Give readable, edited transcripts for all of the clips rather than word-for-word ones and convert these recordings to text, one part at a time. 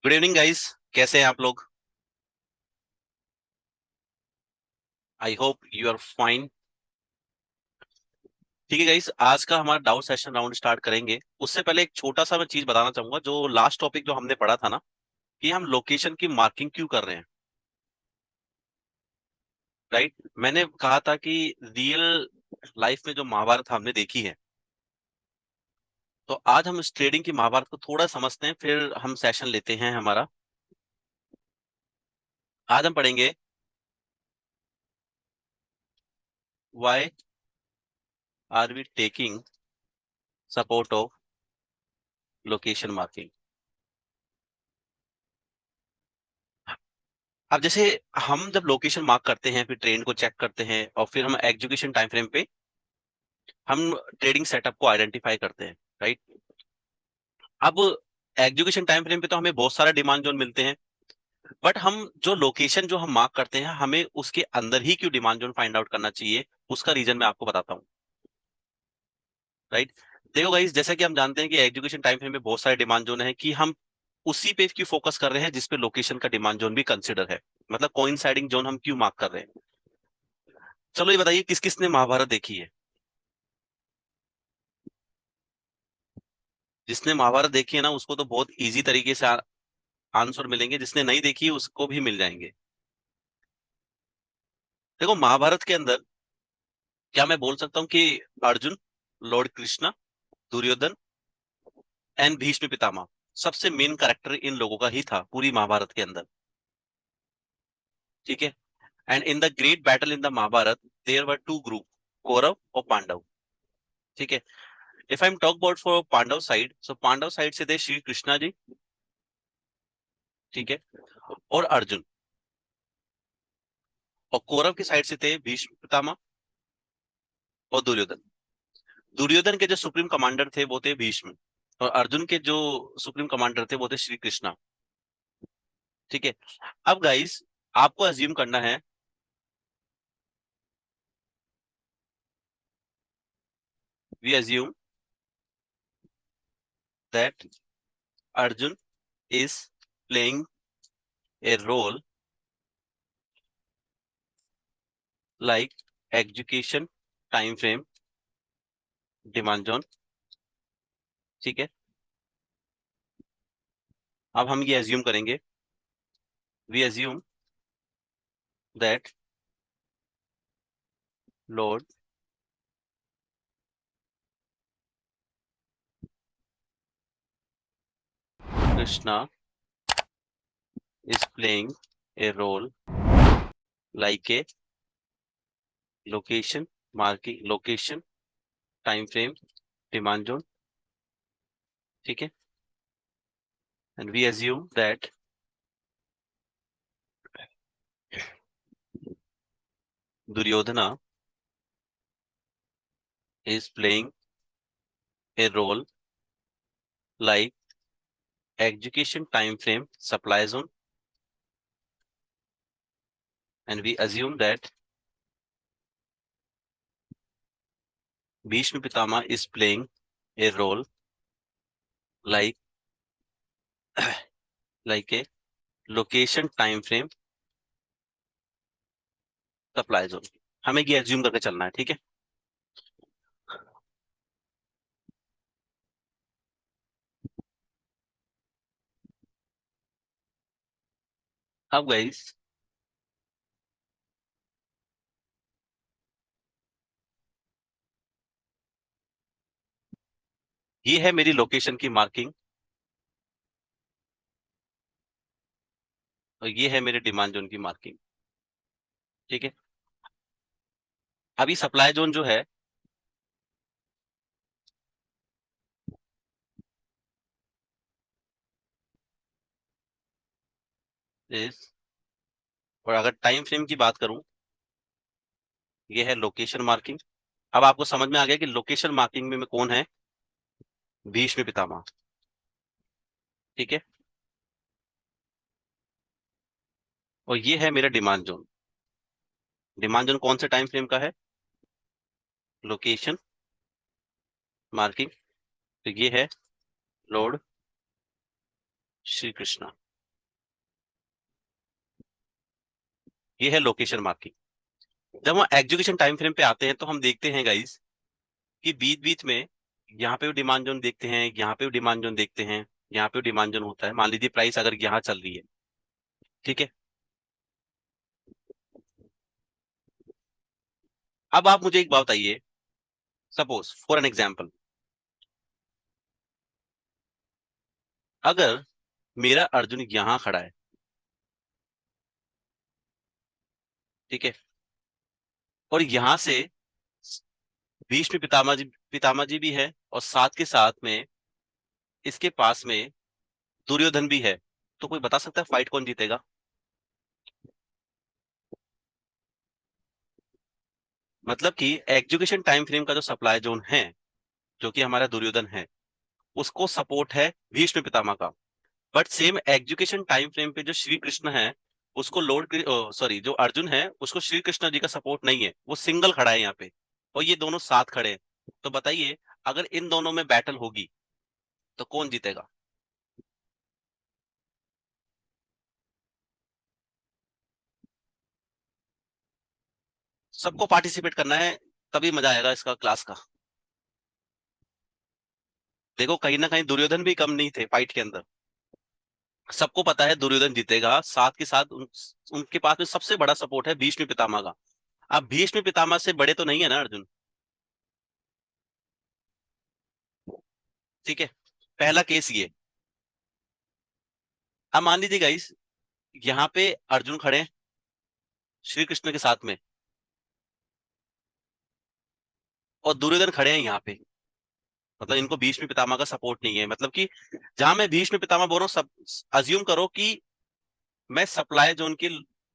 Good evening guys. कैसे हैं आप लोग? I hope you are fine. ठीक है गाइस, आज का हमारा डाउट सेशन राउंड स्टार्ट करेंगे। उससे पहले एक छोटा सा मैं चीज बताना चाहूंगा। जो लास्ट टॉपिक जो हमने पढ़ा था ना, कि हम लोकेशन की मार्किंग क्यों कर रहे हैं, राइट। मैंने कहा था कि रियल लाइफ में जो महाभारत हमने देखी है, तो आज हम इस ट्रेडिंग की महाभारत को थोड़ा समझते हैं, फिर हम सेशन लेते हैं हमारा। आज हम पढ़ेंगे why are we taking support of location marking. अब जैसे हम जब लोकेशन मार्क करते हैं, फिर ट्रेंड को चेक करते हैं, और फिर हम एग्जीक्यूशन टाइम फ्रेम पे हम ट्रेडिंग सेटअप को आइडेंटिफाई करते हैं, राइट। अब एग्जीक्यूशन टाइम फ्रेम पे तो हमें बहुत सारे डिमांड जोन मिलते हैं, बट हम जो लोकेशन जो हम मार्क करते हैं, हमें उसके अंदर ही क्यों डिमांड जोन फाइंड आउट करना चाहिए, उसका रीजन मैं आपको बताता हूँ, राइट। देखो गाइस, जैसा कि हम जानते हैं कि एग्जीक्यूशन टाइम फ्रेम में बहुत सारे डिमांड जोन है, कि हम उसी पे क्यों फोकस कर रहे हैं जिसपे लोकेशन का डिमांड जोन भी कंसिडर है। मतलब कोइंसाइडिंग जोन हम क्यों मार्क कर रहे हैं। चलो ये बताइए, किस किस ने महाभारत देखी है? जिसने महाभारत देखी है ना, उसको तो बहुत इजी तरीके से आंसर मिलेंगे। जिसने नहीं देखी है उसको भी मिल जाएंगे। देखो, महाभारत के अंदर क्या मैं बोल सकता हूँ कि अर्जुन, लॉर्ड कृष्णा, दुर्योधन एंड भीष्म पितामह, सबसे मेन कैरेक्टर इन लोगों का ही था पूरी महाभारत के अंदर। ठीक है। And in the great battle in the Mahabharata there were two group, Kaurava और पांडव। ठीक है। If I am talk about for Pandava side, so Pandava side से थे श्री कृष्णा जी। ठीक है। और अर्जुन। और कौरव की साइड से थे भीष्म पितामह और दुर्योधन। दुर्योधन के जो सुप्रीम कमांडर थे वो थे भीष्म, और अर्जुन के जो सुप्रीम कमांडर थे वो थे श्री कृष्णा। ठीक है। अब गाइस, आपको अज्यूम करना है, we assume that Arjun is playing a role like education time frame demand zone. ठीक है। अब हम ये अज्यूम करेंगे, we assume that lord Krishna is playing a role like a location marking, location time frame demand zone. ठीक है। And we assume that Duryodhana is playing a role like execution time frame supply zone, and we assume that Bhishma Pitama is playing a role like like a location time frame supply zone। हमें ये assume करके चलना है, ठीक है। अब guys, ये है मेरी लोकेशन की मार्किंग, और ये है मेरे डिमांड जोन की मार्किंग। ठीक है। अभी सप्लाई जोन जो है इस, और अगर टाइम फ्रेम की बात करूं, ये है लोकेशन मार्किंग। अब आपको समझ में आ गया कि लोकेशन मार्किंग में कौन है? भीष्म पितामह। ठीक है। और ये है मेरा डिमांड जोन। डिमांड जोन कौन से टाइम फ्रेम का है? Location marking. तो ये है लॉर्ड श्री कृष्णा। ये है लोकेशन मार्किंग। जब हम एग्जीक्यूशन टाइम फ्रेम पे आते हैं तो हम देखते हैं गाइस कि बीच बीच में यहाँ पे भी डिमांड जोन देखते हैं, यहाँ पे भी डिमांड जोन देखते हैं, यहाँ पे भी डिमांड जोन होता है। मान लीजिए प्राइस अगर यहाँ चल रही है, ठीक है। अब आप मुझे एक बात बताइए, सपोज फॉर एन एग्जाम्पल, अगर मेरा अर्जुन यहां खड़ा है, ठीक है, और यहां से बीच में पितामह जी भी है, और साथ के साथ में इसके पास में दुर्योधन भी है, तो कोई बता सकता है फाइट कौन जीतेगा? मतलब कि एजुकेशन टाइम फ्रेम का जो सप्लाई जोन है, जो कि हमारा दुर्योधन है, उसको सपोर्ट है भीष्म पितामह का। But same education time frame पे जो श्री कृष्ण है, उसको लॉर्ड, सॉरी, जो अर्जुन है उसको श्री कृष्ण जी का सपोर्ट नहीं है, वो सिंगल खड़ा है यहाँ पे, और ये दोनों साथ खड़े हैं। तो बताइए, अगर इन दोनों में बैटल होगी तो कौन जीतेगा? सबको पार्टिसिपेट करना है, तभी मजा आएगा इसका क्लास का। देखो, कहीं ना कहीं दुर्योधन भी कम नहीं थे फाइट के अंदर। सबको पता है दुर्योधन जीतेगा, साथ के साथ उनके पास में सबसे बड़ा सपोर्ट है भीष्म पितामह का। अब भीष्म पितामह से बड़े तो नहीं है ना अर्जुन, ठीक है। पहला केस ये। अब मान लीजिए गाइस, यहाँ पे अर्जुन खड़े हैं श्री कृष्ण के साथ में, और दुर्योधन खड़े हैं यहाँ पे। मतलब इनको भीष्म पितामह का सपोर्ट नहीं है। मतलब कि जहां मैं भीष्म पितामह बोल रहा हूँ, सब अज्यूम करो कि मैं सप्लाई जोन की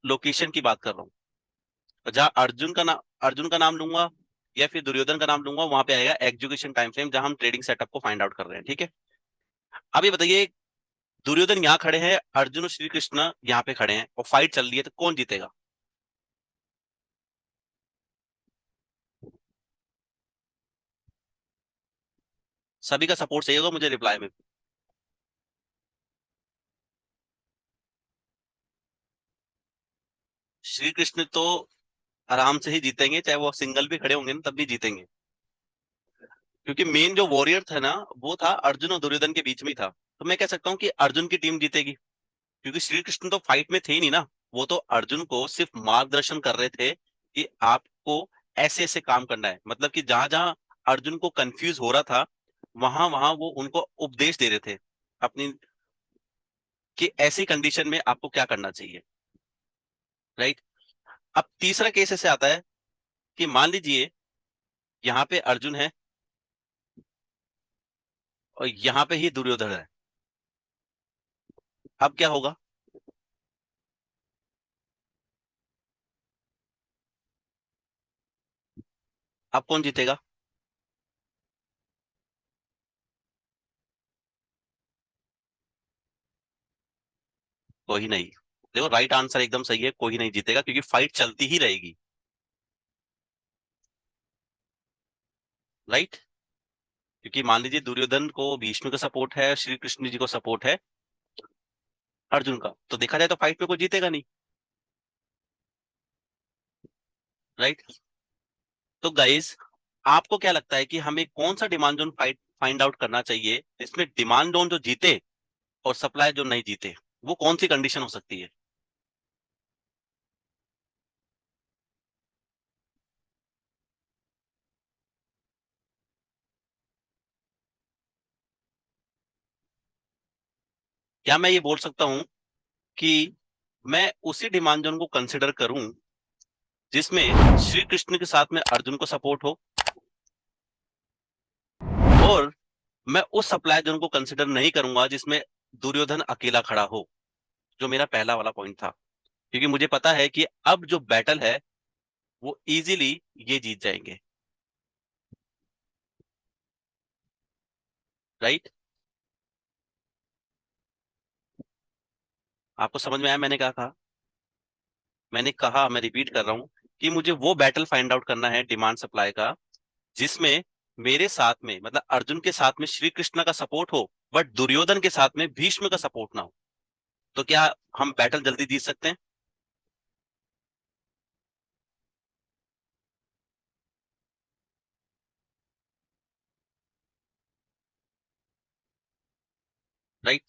लोकेशन की बात कर रहा हूँ। और जहां अर्जुन का नाम लूंगा या फिर दुर्योधन का नाम लूंगा, वहां पे आएगा एग्जीक्यूशन टाइम फ्रेम, जहां हम ट्रेडिंग सेटअप को फाइंड आउट कर रहे हैं, ठीक है। अब ये बताइए, दुर्योधन यहाँ खड़े हैं, अर्जुन और श्री कृष्ण यहाँ पे खड़े हैं, और फाइट चल रही है, तो कौन जीतेगा? सभी का सपोर्ट चाहिए होगा मुझे रिप्लाई में। श्री कृष्ण तो आराम से ही जीतेंगे, चाहे वो सिंगल भी खड़े होंगे ना तब भी जीतेंगे। क्योंकि मेन जो वॉरियर था ना, वो था अर्जुन और दुर्योधन के बीच में ही था। तो मैं कह सकता हूँ कि अर्जुन की टीम जीतेगी, क्योंकि श्री कृष्ण तो फाइट में थे ही नहीं ना। वो तो अर्जुन को सिर्फ मार्गदर्शन कर रहे थे कि आपको ऐसे ऐसे काम करना है। मतलब कि जहां जहां अर्जुन को कंफ्यूज हो रहा था, वहां वहां वो उनको उपदेश दे रहे थे अपनी, कि ऐसी कंडीशन में आपको क्या करना चाहिए, राइट। अब तीसरा केस ऐसे आता है कि मान लीजिए यहाँ पे अर्जुन है और यहाँ पे ही दुर्योधन है। अब क्या होगा? अब कौन जीतेगा? कोई नहीं। देखो, राइट आंसर एकदम सही है, कोई नहीं जीतेगा, क्योंकि फाइट चलती ही रहेगी, राइट। क्योंकि मान लीजिए दुर्योधन को भीष्म का सपोर्ट है, श्री कृष्ण जी को सपोर्ट है अर्जुन का, तो देखा जाए तो फाइट में कोई जीतेगा नहीं, राइट। तो गाइस, आपको क्या लगता है कि हमें कौन सा demand zone fight find out करना चाहिए जिसमें डिमांड जोन जो जीते और सप्लाई जो नहीं जीते? वो कौन सी कंडीशन हो सकती है? क्या मैं ये बोल सकता हूं कि मैं उसी डिमांड जोन को कंसिडर करूं जिसमें श्री कृष्ण के साथ में अर्जुन को सपोर्ट हो, और मैं उस सप्लाई जोन को कंसिडर नहीं करूंगा जिसमें दुर्योधन अकेला खड़ा हो, जो मेरा पहला वाला पॉइंट था। क्योंकि मुझे पता है कि अब जो बैटल है वो इजीली ये जीत जाएंगे, राइट। आपको समझ में आया मैंने क्या कहा? मैंने कहा, मैं रिपीट कर रहा हूं, कि मुझे वो बैटल फाइंड आउट करना है डिमांड सप्लाई का, जिसमें मेरे साथ में, मतलब अर्जुन के साथ में श्री कृष्ण का सपोर्ट हो, बट दुर्योधन के साथ में भीष्म का सपोर्ट ना हो। तो क्या हम बैटल जल्दी जीत सकते हैं? राइट।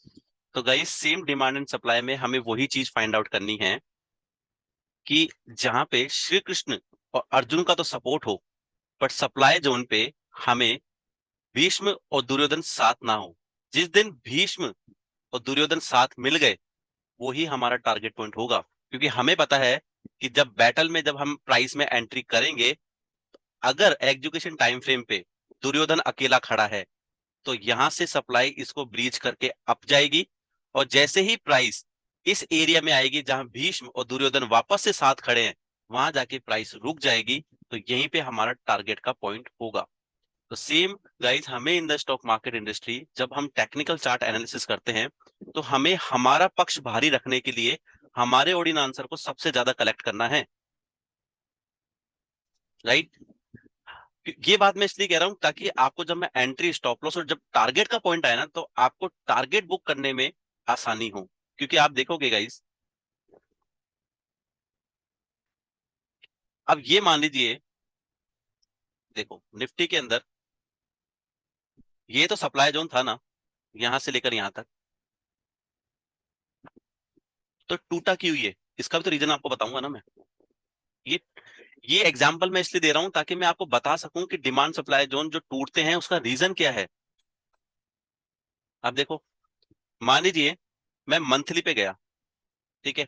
तो guys same demand and supply में हमें वही चीज फाइंड आउट करनी है कि जहां पे श्री कृष्ण और अर्जुन का तो सपोर्ट हो, बट सप्लाई जोन पे हमें भीष्म और दुर्योधन साथ ना हो। जिस दिन भीष्म और दुर्योधन साथ मिल गए, वही हमारा टारगेट पॉइंट होगा, क्योंकि हमें पता है कि जब बैटल में जब हम प्राइस में एंट्री करेंगे, अगर एग्जीक्यूशन टाइम फ्रेम पे दुर्योधन अकेला खड़ा है, तो यहां से सप्लाई इसको ब्रीच करके अप जाएगी, और जैसे ही प्राइस इस एरिया में आएगी जहां भीष्म और दुर्योधन वापस से साथ खड़े हैं, वहां जाके प्राइस रुक जाएगी। तो यहीं पे हमारा टारगेट का पॉइंट होगा। तो सेम गाइस, हमें in the stock market industry जब हम टेक्निकल चार्ट एनालिसिस करते हैं, तो हमें हमारा पक्ष भारी रखने के लिए हमारे ऑडियन आंसर को सबसे ज्यादा कलेक्ट करना है। राइट। ये बात मैं इसलिए कह रहा हूं ताकि आपको जब मैं एंट्री, स्टॉप लॉस और जब टारगेट का पॉइंट आया ना, तो आपको टारगेट बुक करने में आसानी हो। क्योंकि आप देखोगे गाइस, अब ये मान लीजिए, देखो निफ्टी के अंदर ये तो सप्लाई जोन था ना, यहां से लेकर यहां तक, तो टूटा क्यों ये? इसका भी तो रीजन आपको बताऊंगा ना मैं। ये ये एग्जांपल मैं इसलिए दे रहा हूं ताकि मैं आपको बता सकूं कि डिमांड सप्लाई जोन जो टूटते हैं उसका रीजन क्या है। अब देखो, मान लीजिए मैं मंथली पे गया, ठीक है।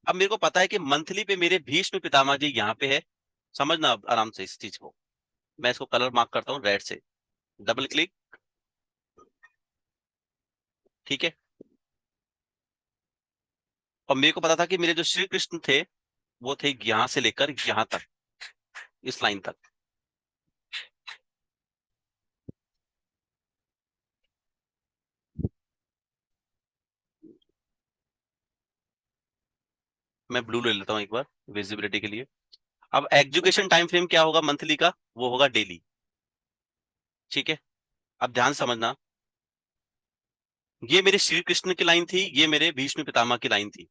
अब मेरे को पता है कि मंथली पे मेरे भीष्म पितामह जी यहाँ पे है। समझना अब आराम से इस चीज को। मैं इसको कलर मार्क करता हूँ रेड से, डबल क्लिक, ठीक है। और मेरे को पता था कि मेरे जो श्री कृष्ण थे, वो थे यहां से लेकर यहां तक, इस लाइन तक। मैं ब्लू ले लेता हूँ एक बार विजिबिलिटी के लिए। अब एग्जीक्यूशन टाइम फ्रेम क्या होगा मंथली का? वो होगा डेली। ठीक है। अब ध्यान समझना, ये मेरे श्री कृष्ण की लाइन थी, ये मेरे भीष्म पितामह की लाइन थी।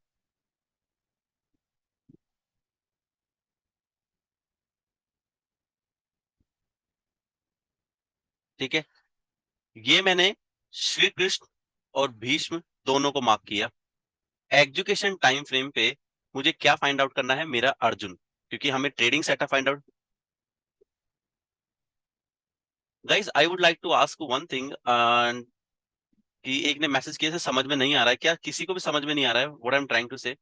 ठीक है। ये मैंने श्री कृष्ण और भीष्म दोनों को मार्क किया। एजुकेशन टाइम फ्रेम पे मुझे क्या फाइंड आउट करना है? मेरा अर्जुन, क्योंकि हमें trading setup find out. Guys I would like to ask one thing, कि एक ने मैसेज किया से समझ में नहीं आ रहा है, क्या किसी को भी समझ में नहीं आ रहा है what I am trying to say?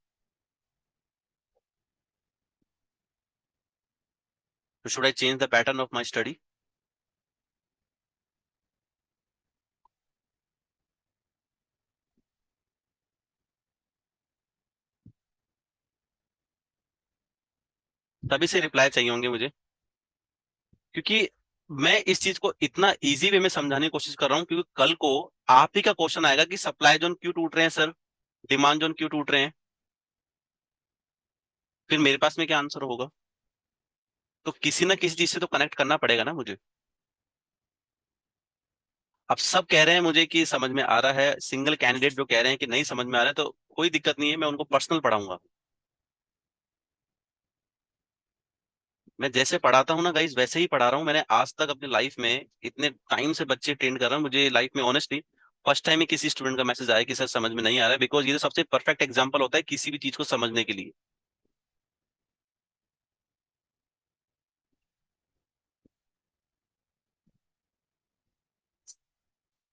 तो should I change the pattern of my study? तभी से रिप्लाई चाहिए होंगे मुझे, क्योंकि मैं इस चीज को इतना इजी वे में समझाने की कोशिश कर रहा हूँ, क्योंकि कल को आप ही का क्वेश्चन आएगा कि सप्लाई जोन क्यों टूट रहे हैं सर, डिमांड जोन क्यों टूट रहे हैं। फिर मेरे पास में क्या आंसर होगा? तो किसी ना किसी चीज से तो कनेक्ट करना पड़ेगा ना मुझे। अब सब कह रहे हैं मुझे कि समझ में आ रहा है, सिंगल कैंडिडेट जो कह रहे हैं कि नहीं समझ में आ रहा है, तो कोई दिक्कत नहीं है, मैं उनको पर्सनल पढ़ाऊंगा। मैं जैसे पढ़ाता हूँ ना गाइस, वैसे ही पढ़ा रहा हूँ। मैंने आज तक अपनी लाइफ में इतने टाइम से बच्चे ट्रेन कर रहा हूँ, मुझे लाइफ में ऑनेस्टली फर्स्ट टाइम ही किसी स्टूडेंट का मैसेज आया कि सर समझ में नहीं आ रहा है, बिकॉज ये तो सबसे परफेक्ट एग्जाम्पल होता है किसी भी चीज को समझने के लिए।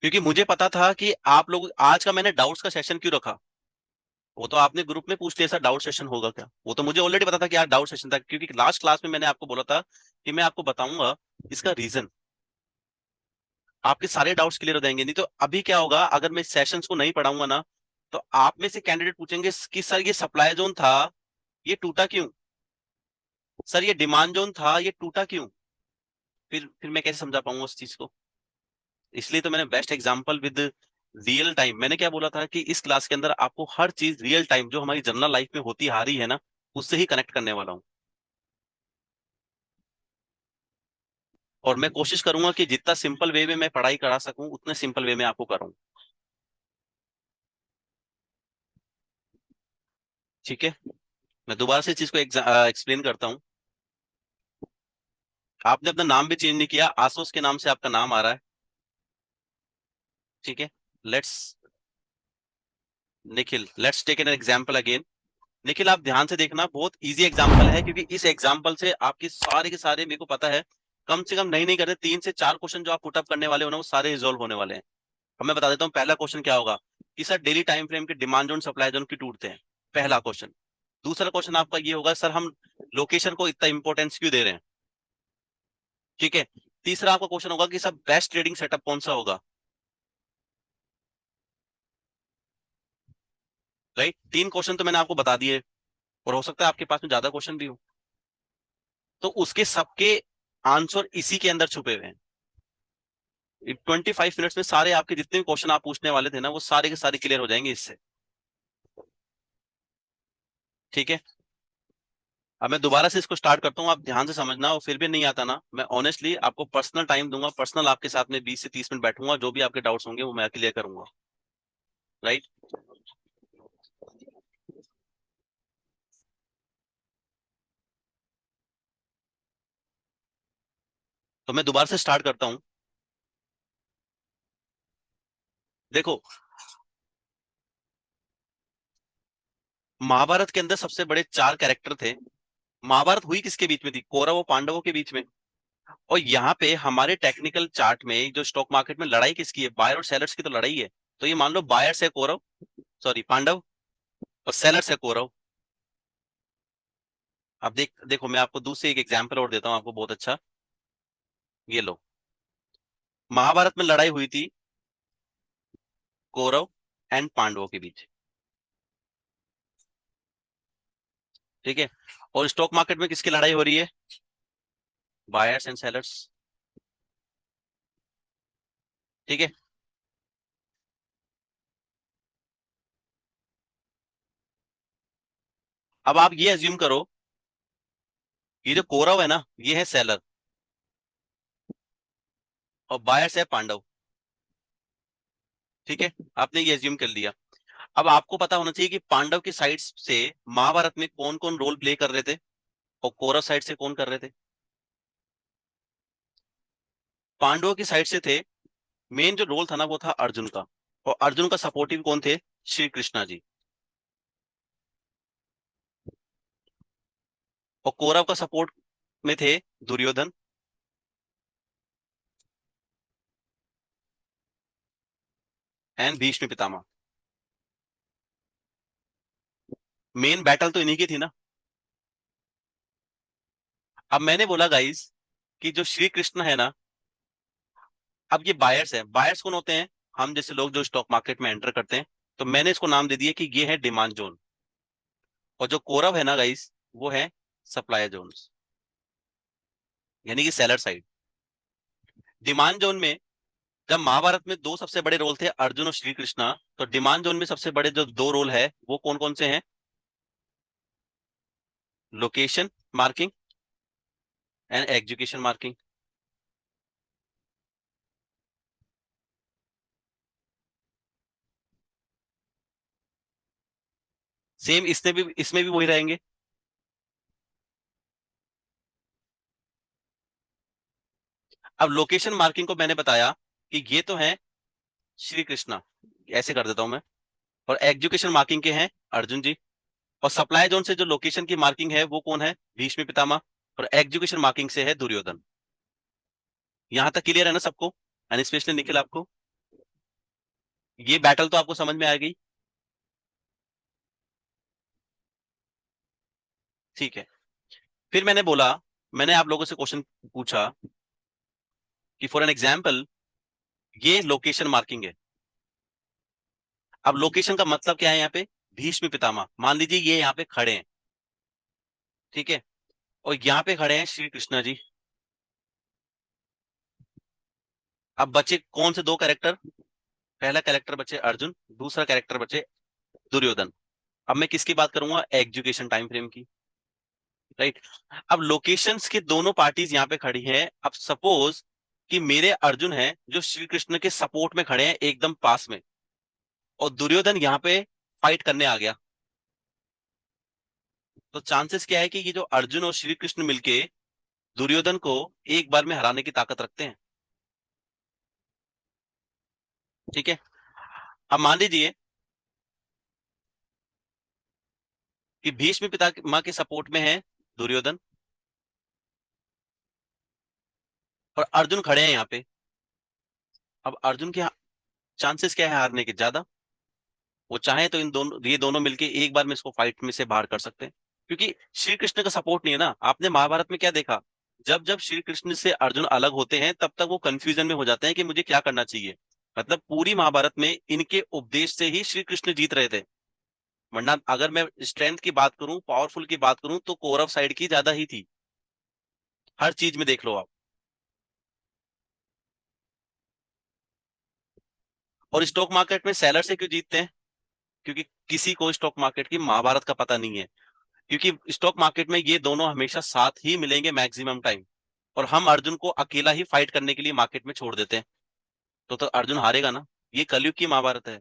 क्योंकि मुझे पता था कि आप लोग आज का, मैंने डाउट्स का सेशन क्यों रखा, वो तो आपने ग्रुप में पूछ लिया सर डाउट सेशन होगा क्या, वो तो मुझे ऑलरेडी पता था कि आज डाउट सेशन था, क्योंकि लास्ट क्लास में मैंने आपको बोला था कि मैं आपको बताऊंगा इसका रीजन, आपके सारे डाउट्स क्लियर हो जाएंगे। नहीं तो अभी क्या होगा, अगर मैं सेशंस को नहीं पढ़ाऊंगा ना, तो आप में से कैंडिडेट पूछेंगे कि सर ये सप्लाई जोन था, ये टूटा क्यों? सर ये डिमांड जोन था, ये टूटा क्यों? फिर मैं कैसे समझा पाऊंगा उस चीज को? इसलिए तो मैंने best example with real time, मैंने क्या बोला था कि इस क्लास के अंदर आपको हर चीज रियल टाइम जो हमारी जनरल लाइफ में होती आ रही है ना, उससे ही कनेक्ट करने वाला हूँ। और मैं कोशिश करूंगा कि जितना सिंपल वे में मैं पढ़ाई करा सकूं, उतने सिंपल वे में आपको कराऊं। ठीक है। मैं दोबारा से इस चीज को एक्सप्लेन करता हूँ। आपने अपना नाम भी चेंज नहीं किया, आसोस के नाम से आपका नाम आ रहा है। ठीक है। Let's Nikhil, let's take an example again. Nikhil, आप ध्यान से देखना, बहुत इजी एग्जांपल है, क्योंकि इस एग्जांपल से आपके सारे के सारे, मेरे को पता है, कम से कम नहीं करते 3 से 4 क्वेश्चन जो आप पुटअप करने वाले हो ना, वो सारे रिजोल्व होने वाले हैं। अब मैं बता देता हूँ पहला क्वेश्चन क्या होगा, कि सर डेली टाइम फ्रेम के डिमांड जोन सप्लाई जोन की टूटते हैं, पहला क्वेश्चन। दूसरा क्वेश्चन आपका ये होगा, सर हम लोकेशन को इतना इंपॉर्टेंस क्यों दे रहे हैं। ठीक है। तीसरा आपका क्वेश्चन होगा कि सर बेस्ट ट्रेडिंग सेटअप कौन सा होगा। राइट, 3 क्वेश्चन तो मैंने आपको बता दिए, और हो सकता है आपके पास में ज्यादा क्वेश्चन भी हो, तो उसके सबके आंसर इसी के अंदर छुपे हुए हैं। 25 मिनट्स में सारे आपके जितने भी क्वेश्चन आप पूछने वाले थे ना, वो सारे के सारे क्लियर हो जाएंगे इससे। ठीक है। अब मैं दोबारा से इसको स्टार्ट करता हूँ, आप ध्यान से समझना, और फिर भी नहीं आता ना, मैं ऑनेस्टली आपको पर्सनल टाइम दूंगा, पर्सनल आपके साथ में 20 से 30 मिनट बैठूंगा, जो भी आपके डाउट्स होंगे वो मैं क्लियर करूंगा। राइट। तो मैं दोबारा से स्टार्ट करता हूँ। देखो, महाभारत के अंदर सबसे बड़े 4 कैरेक्टर थे। महाभारत हुई किसके बीच में थी, कौरव और पांडवों के बीच में। और यहाँ पे हमारे टेक्निकल चार्ट में जो स्टॉक मार्केट में लड़ाई किसकी है, बायर और सेलर्स की तो लड़ाई है। तो ये मान लो बायर्स है कौरव, सॉरी पांडव, और सेलर्स है कौरव। अब देखो, मैं आपको दूसरी एक एग्जांपल और देता हूँ आपको, बहुत अच्छा। ये लो, महाभारत में लड़ाई हुई थी कौरव एंड पांडवों के बीच। ठीक है। और स्टॉक मार्केट में किसकी लड़ाई हो रही है, बायर्स एंड सेलर्स। ठीक है। अब आप ये अज्यूम करो, ये जो कौरव है ना, ये है सेलर, और बायर्स है पांडव। ठीक है। आपने ये अज्यूम कर लिया। अब आपको पता होना चाहिए कि पांडव की साइड से महाभारत में कौन कौन रोल प्ले कर रहे थे, और कौरव साइड से कौन कर रहे थे। पांडवों की साइड से थे, मेन जो रोल था ना वो था अर्जुन का, और अर्जुन का सपोर्टिव कौन थे, श्री कृष्णा जी। और कौरव का सपोर्ट में थे Duryodhan and Bhishma Pitamah. Main battle तो इन्हीं की थी ना। अब मैंने बोला गाइस, कि जो श्री कृष्ण है ना, अब ये बायर्स है, बायर्स कौन होते हैं, हम जैसे लोग जो स्टॉक मार्केट में एंटर करते हैं। तो मैंने इसको नाम दे दिया कि ये है डिमांड जोन। और जो कौरव है ना गाइस, वो है सप्लाई जोन, यानी कि सेलर साइड। डिमांड जोन में, जब महाभारत में दो सबसे बड़े रोल थे अर्जुन और श्री कृष्णा, तो डिमांड जोन में सबसे बड़े जो दो रोल है वो कौन कौन से हैं, location marking and execution marking. Same इसमें भी वही रहेंगे। अब लोकेशन मार्किंग को मैंने बताया कि ये तो है श्री कृष्णा, ऐसे कर देता हूं मैं। और एग्जीक्यूशन मार्किंग के हैं अर्जुन जी। और सप्लाई जोन से जो लोकेशन की मार्किंग है वो कौन है, भीष्म पितामह। और एग्जीक्यूशन मार्किंग से है दुर्योधन। यहां तक क्लियर है ना सबको, एंड स्पेशली निखिल आपको, ये बैटल तो आपको समझ में आ गई। ठीक है। फिर मैंने बोला, मैंने आप लोगों से क्वेश्चन पूछा कि फॉर एन एग्जाम्पल, ये लोकेशन मार्किंग है। अब लोकेशन का मतलब क्या है यहाँ पे, भीष्म पितामह, मान लीजिए ये यहाँ पे खड़े हैं। ठीक है। और यहाँ पे खड़े हैं श्री कृष्णा जी। अब बचे कौन से दो कैरेक्टर, पहला कैरेक्टर बचे अर्जुन, दूसरा कैरेक्टर बचे दुर्योधन। अब मैं किसकी बात करूंगा, एग्जीक्यूशन टाइम फ्रेम की। राइट। अब लोकेशंस के दोनों पार्टीज यहाँ पे खड़ी हैं। अब सपोज कि मेरे अर्जुन है जो श्री कृष्ण के सपोर्ट में खड़े हैं एकदम पास में, और दुर्योधन यहाँ पे फाइट करने आ गया। तो चांसेस क्या है कि ये जो अर्जुन और श्री कृष्ण मिलके दुर्योधन को एक बार में हराने की ताकत रखते हैं। ठीक है। अब मान लीजिए कि भीष्म पितामह के सपोर्ट में है दुर्योधन और अर्जुन खड़े हैं यहाँ पे। अब अर्जुन के चांसेस क्या है हारने के? ज्यादा। वो चाहे तो इन दोनों, ये दोनों मिलके एक बार में इसको फाइट में से बाहर कर सकते हैं, क्योंकि श्री कृष्ण का सपोर्ट नहीं है ना। आपने महाभारत में क्या देखा? जब जब श्री कृष्ण से अर्जुन अलग होते हैं तब तक वो कंफ्यूजन में हो जाते हैं कि मुझे क्या करना चाहिए। मतलब पूरी महाभारत में इनके उपदेश से ही श्री कृष्ण जीत रहे थे। वरना अगर मैं स्ट्रेंथ की बात करूं, पावरफुल की बात करूं, तो कौरव साइड की ज्यादा ही थी। हर चीज में देख लो आप। और स्टॉक मार्केट में सेलर से क्यों जीतते हैं? क्योंकि किसी को स्टॉक मार्केट की महाभारत का पता नहीं है। क्योंकि स्टॉक मार्केट में ये दोनों हमेशा साथ ही मिलेंगे मैक्सिमम टाइम, और हम अर्जुन को अकेला ही फाइट करने के लिए मार्केट में छोड़ देते हैं। तो अर्जुन हारेगा ना। ये कलयुग की महाभारत है,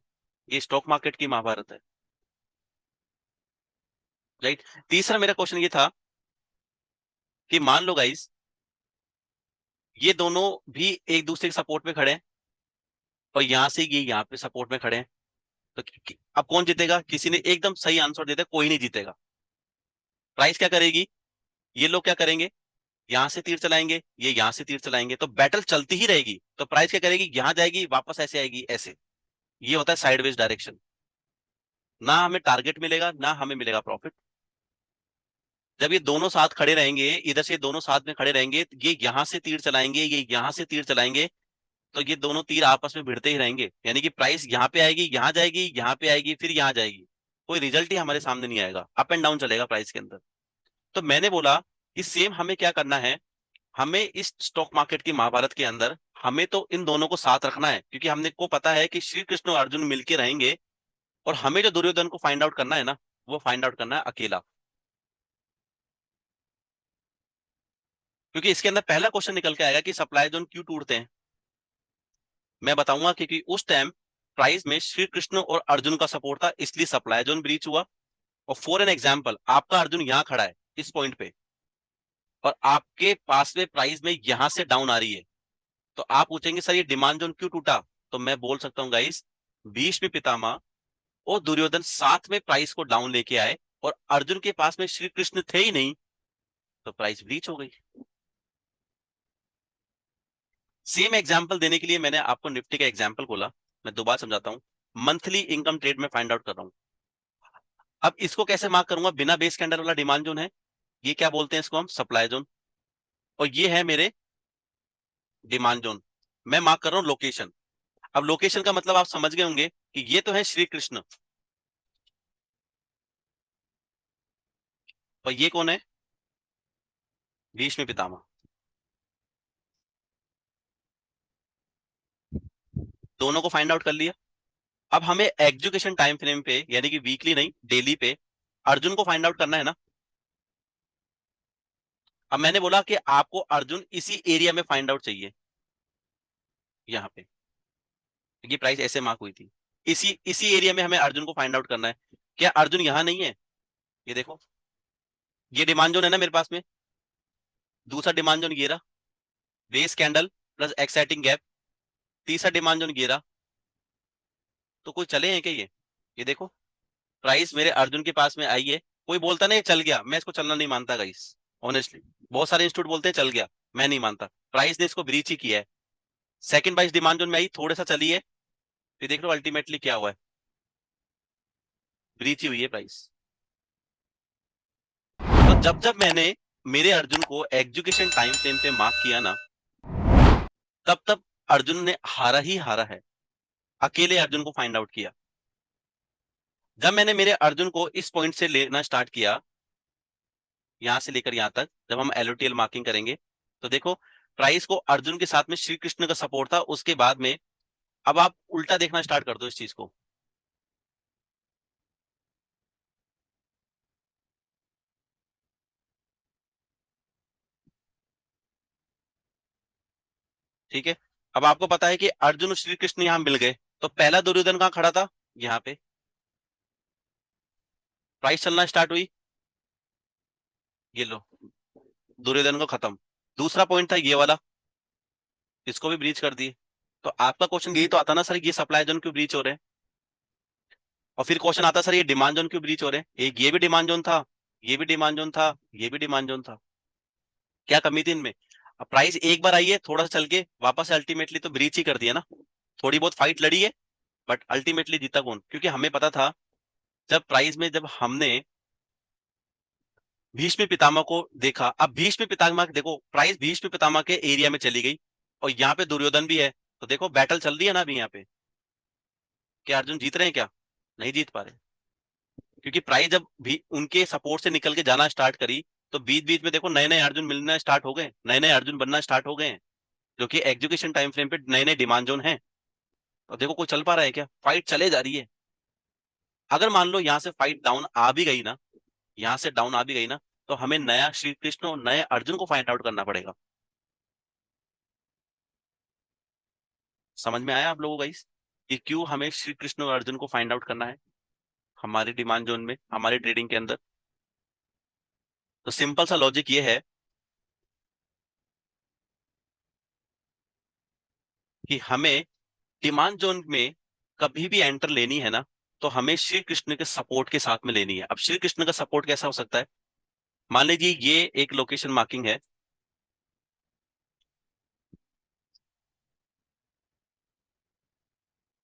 ये स्टॉक मार्केट की महाभारत है। राइट। तीसरा मेरा क्वेश्चन ये था कि मान लो गाइस, ये दोनों भी एक दूसरे के सपोर्ट में खड़े हैं, और यहां से ये यहाँ पे सपोर्ट में खड़े हैं। तो अब कौन जीतेगा? किसी ने एकदम सही आंसर देता है, कोई नहीं जीतेगा। प्राइस क्या करेगी? ये लोग क्या करेंगे? यहां से तीर चलाएंगे, ये यहां से तीर चलाएंगे, तो बैटल चलती ही रहेगी। तो प्राइस क्या करेगी? यहां जाएगी, वापस ऐसे आएगी, ऐसे। ये होता है साइडवेज डायरेक्शन। ना हमें टारगेट मिलेगा, ना हमें मिलेगा प्रॉफिट। जब ये दोनों साथ खड़े रहेंगे, इधर से दोनों साथ में खड़े रहेंगे, ये यहां से तीर चलाएंगे, ये यहां से तीर चलाएंगे, तो ये दोनों तीर आपस में भिड़ते ही रहेंगे। यानी कि प्राइस यहाँ पे आएगी, यहाँ जाएगी, यहाँ पे आएगी, फिर यहाँ जाएगी। कोई रिजल्ट ही हमारे सामने नहीं आएगा, अप एंड डाउन चलेगा प्राइस के अंदर। तो मैंने बोला कि सेम हमें क्या करना है। हमें इस स्टॉक मार्केट की महाभारत के अंदर हमें तो इन दोनों को साथ रखना है, क्योंकि हमने को पता है कि श्री कृष्ण और अर्जुन मिलके रहेंगे। और हमें जो दुर्योधन को फाइंड आउट करना है ना, वो फाइंड आउट करना है अकेला। क्योंकि इसके अंदर पहला क्वेश्चन निकल के आएगा कि सप्लाई जोन क्यों टूटते हैं। मैं बताऊंगा क्योंकि उस टाइम प्राइस में श्री कृष्ण और अर्जुन का सपोर्ट था, इसलिए सप्लाई जोन ब्रीच हुआ। और फॉर एन एग्जाम्पल, आपका अर्जुन यहाँ खड़ा है इस पॉइंट पे, और आपके पास में प्राइस में यहां से डाउन आ रही है। तो आप पूछेंगे सर ये डिमांड जोन क्यों टूटा? तो मैं बोल सकता हूँ गाइस, भीष्म पितामह और दुर्योधन साथ में प्राइस को डाउन लेके आए, और अर्जुन के पास में श्री कृष्ण थे ही नहीं, तो प्राइस ब्रीच हो गई। सेम एग्जांपल देने के लिए मैंने आपको निफ्टी का एग्जांपल बोला। मैं दोबारा समझाता हूँ। मंथली इनकम ट्रेड में फाइंड आउट कर रहा हूँ। अब इसको कैसे मार्क करूंगा? बिना बेस कैंडल वाला डिमांड जोन है, ये क्या बोलते हैं इसको? हम सप्लाई जोन। और ये है मेरे डिमांड जोन। मैं मार्क कर रहा हूँ लोकेशन। अब लोकेशन का मतलब आप समझ गए होंगे कि ये तो है श्री कृष्ण, और ये कौन है? भीष्म पितामह। दोनों को फाइंड आउट कर लिया। अब हमें एग्जीक्यूशन टाइम फ्रेम पे, यानी कि वीकली नहीं डेली पे, अर्जुन को फाइंड आउट करना है ना। अब मैंने बोला कि आपको अर्जुन इसी एरिया में फाइंड आउट चाहिए, यहाँ पे। ये प्राइस ऐसे मार्क हुई थी, इसी इसी एरिया में हमें अर्जुन को फाइंड आउट करना है। क्या अर्जुन यहाँ नहीं है? ये देखो, ये डिमांड जोन है ना मेरे पास में। दूसरा डिमांड जोन ये रहा, base candle plus exciting gap. तीसरा डिमांड जोन ये रहा। तो कोई चले हैं क्या ये देखो, प्राइस मेरे अर्जुन के पास में आई है। कोई बोलता नहीं चल गया, मैं इसको चलना नहीं मानता गाइस। ऑनेस्टली बहुत सारे इंस्टीट्यूट बोलते हैं चल गया, मैं नहीं मानता। प्राइस ने इसको ब्रीच ही किया है। सेकंड बाइस डिमांड जोन में आई, थोड़ा सा चली है, फिर देख लो अल्टीमेटली क्या हुआ है, ब्रीच ही हुई है प्राइस। तो जब जब मैंने मेरे अर्जुन को एजुकेशन टाइम फ्रेम पे मार्क किया ना, तब तब अर्जुन ने हारा ही हारा है। अकेले अर्जुन को फाइंड आउट किया। जब मैंने मेरे अर्जुन को इस पॉइंट से लेना स्टार्ट किया, यहां से लेकर यहां तक, जब हम एलओटीएल मार्किंग करेंगे, तो देखो प्राइस को अर्जुन के साथ में श्री कृष्ण का सपोर्ट था। उसके बाद में अब आप उल्टा देखना स्टार्ट कर दो इस चीज को। ठीक है। अब आपको पता है कि अर्जुन और श्री कृष्ण यहां मिल गए, तो पहला दुर्योधन कहां खड़ा था? यहाँ पे। प्राइस चलना स्टार्ट हुई, ये लो, दुर्योधन को खत्म। दूसरा पॉइंट था ये वाला, इसको भी ब्रीच कर दिए। तो आपका क्वेश्चन यही तो आता ना सर, ये सप्लाई जोन क्यों ब्रीच हो रहे हैं? और फिर क्वेश्चन आता सर ये डिमांड जोन क्यों ब्रीच हो रहे हैं, एक ये भी डिमांड जोन था, ये भी डिमांड जोन था, ये भी डिमांड जोन था, क्या कमी थी इनमें। अब प्राइस एक बार आई है, थोड़ा सा चल के वापस अल्टीमेटली तो ब्रीच ही कर दिया ना। थोड़ी बहुत फाइट लड़ी है, बट अल्टीमेटली जीता कौन, क्योंकि हमें पता था जब प्राइस में, जब हमने भीष्म पितामह को देखा, अब भीष्म पितामह देखो, प्राइस भीष्म पितामह के एरिया में चली गई और यहाँ पे दुर्योधन भी है, तो देखो बैटल चल रही है ना अभी यहाँ पे, क्या अर्जुन जीत रहे हैं क्या, नहीं जीत पा रहे, क्योंकि प्राइस जब भी उनके सपोर्ट से निकल के जाना स्टार्ट करी, तो बीच बीच में देखो नए नए अर्जुन मिलना स्टार्ट हो गए, नए नए अर्जुन बनना स्टार्ट हो गए हैं, जो कि एग्जीक्यूशन टाइम फ्रेम पे नए नए डिमांड जोन है। और देखो कोई चल पा रहा है क्या, फाइट चले जा रही है। अगर मान लो यहाँ से फाइट डाउन आ भी गई ना, यहाँ से डाउन आ भी गई ना, तो हमें नया श्री कृष्ण और नए अर्जुन को फाइंड आउट करना पड़ेगा। समझ में आया आप लोगों को गाइस, कि क्यों हमें श्री कृष्ण और अर्जुन को फाइंड आउट करना है हमारी डिमांड जोन में, हमारी ट्रेडिंग के अंदर। तो सिंपल सा लॉजिक ये है कि हमें डिमांड जोन में कभी भी एंटर लेनी है ना, तो हमें श्री कृष्ण के सपोर्ट के साथ में लेनी है। अब श्री कृष्ण का सपोर्ट कैसा हो सकता है, मान लीजिए ये एक लोकेशन मार्किंग है,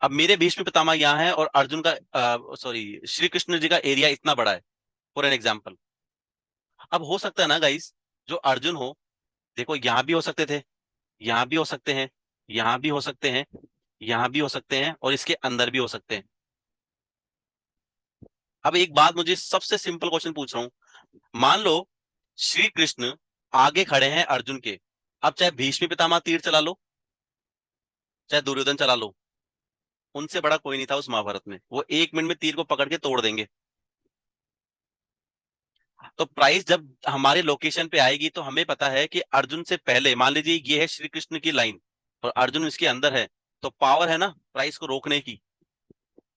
अब मेरे भीष्म पितामह यहाँ है और अर्जुन का, सॉरी, श्री कृष्ण जी का एरिया इतना बड़ा है, फॉर एन एग्जाम्पल। अब हो सकता है ना गाइस, जो अर्जुन हो, देखो यहाँ भी हो सकते थे, यहाँ भी हो सकते हैं, यहाँ भी हो सकते हैं, यहाँ भी हो सकते हैं, और इसके अंदर भी हो सकते हैं। अब एक बात मुझे सबसे सिंपल क्वेश्चन पूछ रहा हूं, मान लो श्री कृष्ण आगे खड़े हैं अर्जुन के, अब चाहे भीष्म पितामह तीर चला लो, चाहे दुर्योधन चला लो, उनसे बड़ा कोई नहीं था उस महाभारत में, वो 1 मिनट में तीर को पकड़ के तोड़ देंगे। तो प्राइस जब हमारे लोकेशन पे आएगी, तो हमें पता है कि अर्जुन से पहले, मान लीजिए ये है श्री कृष्ण की लाइन और अर्जुन इसके अंदर है, तो पावर है ना प्राइस को रोकने की,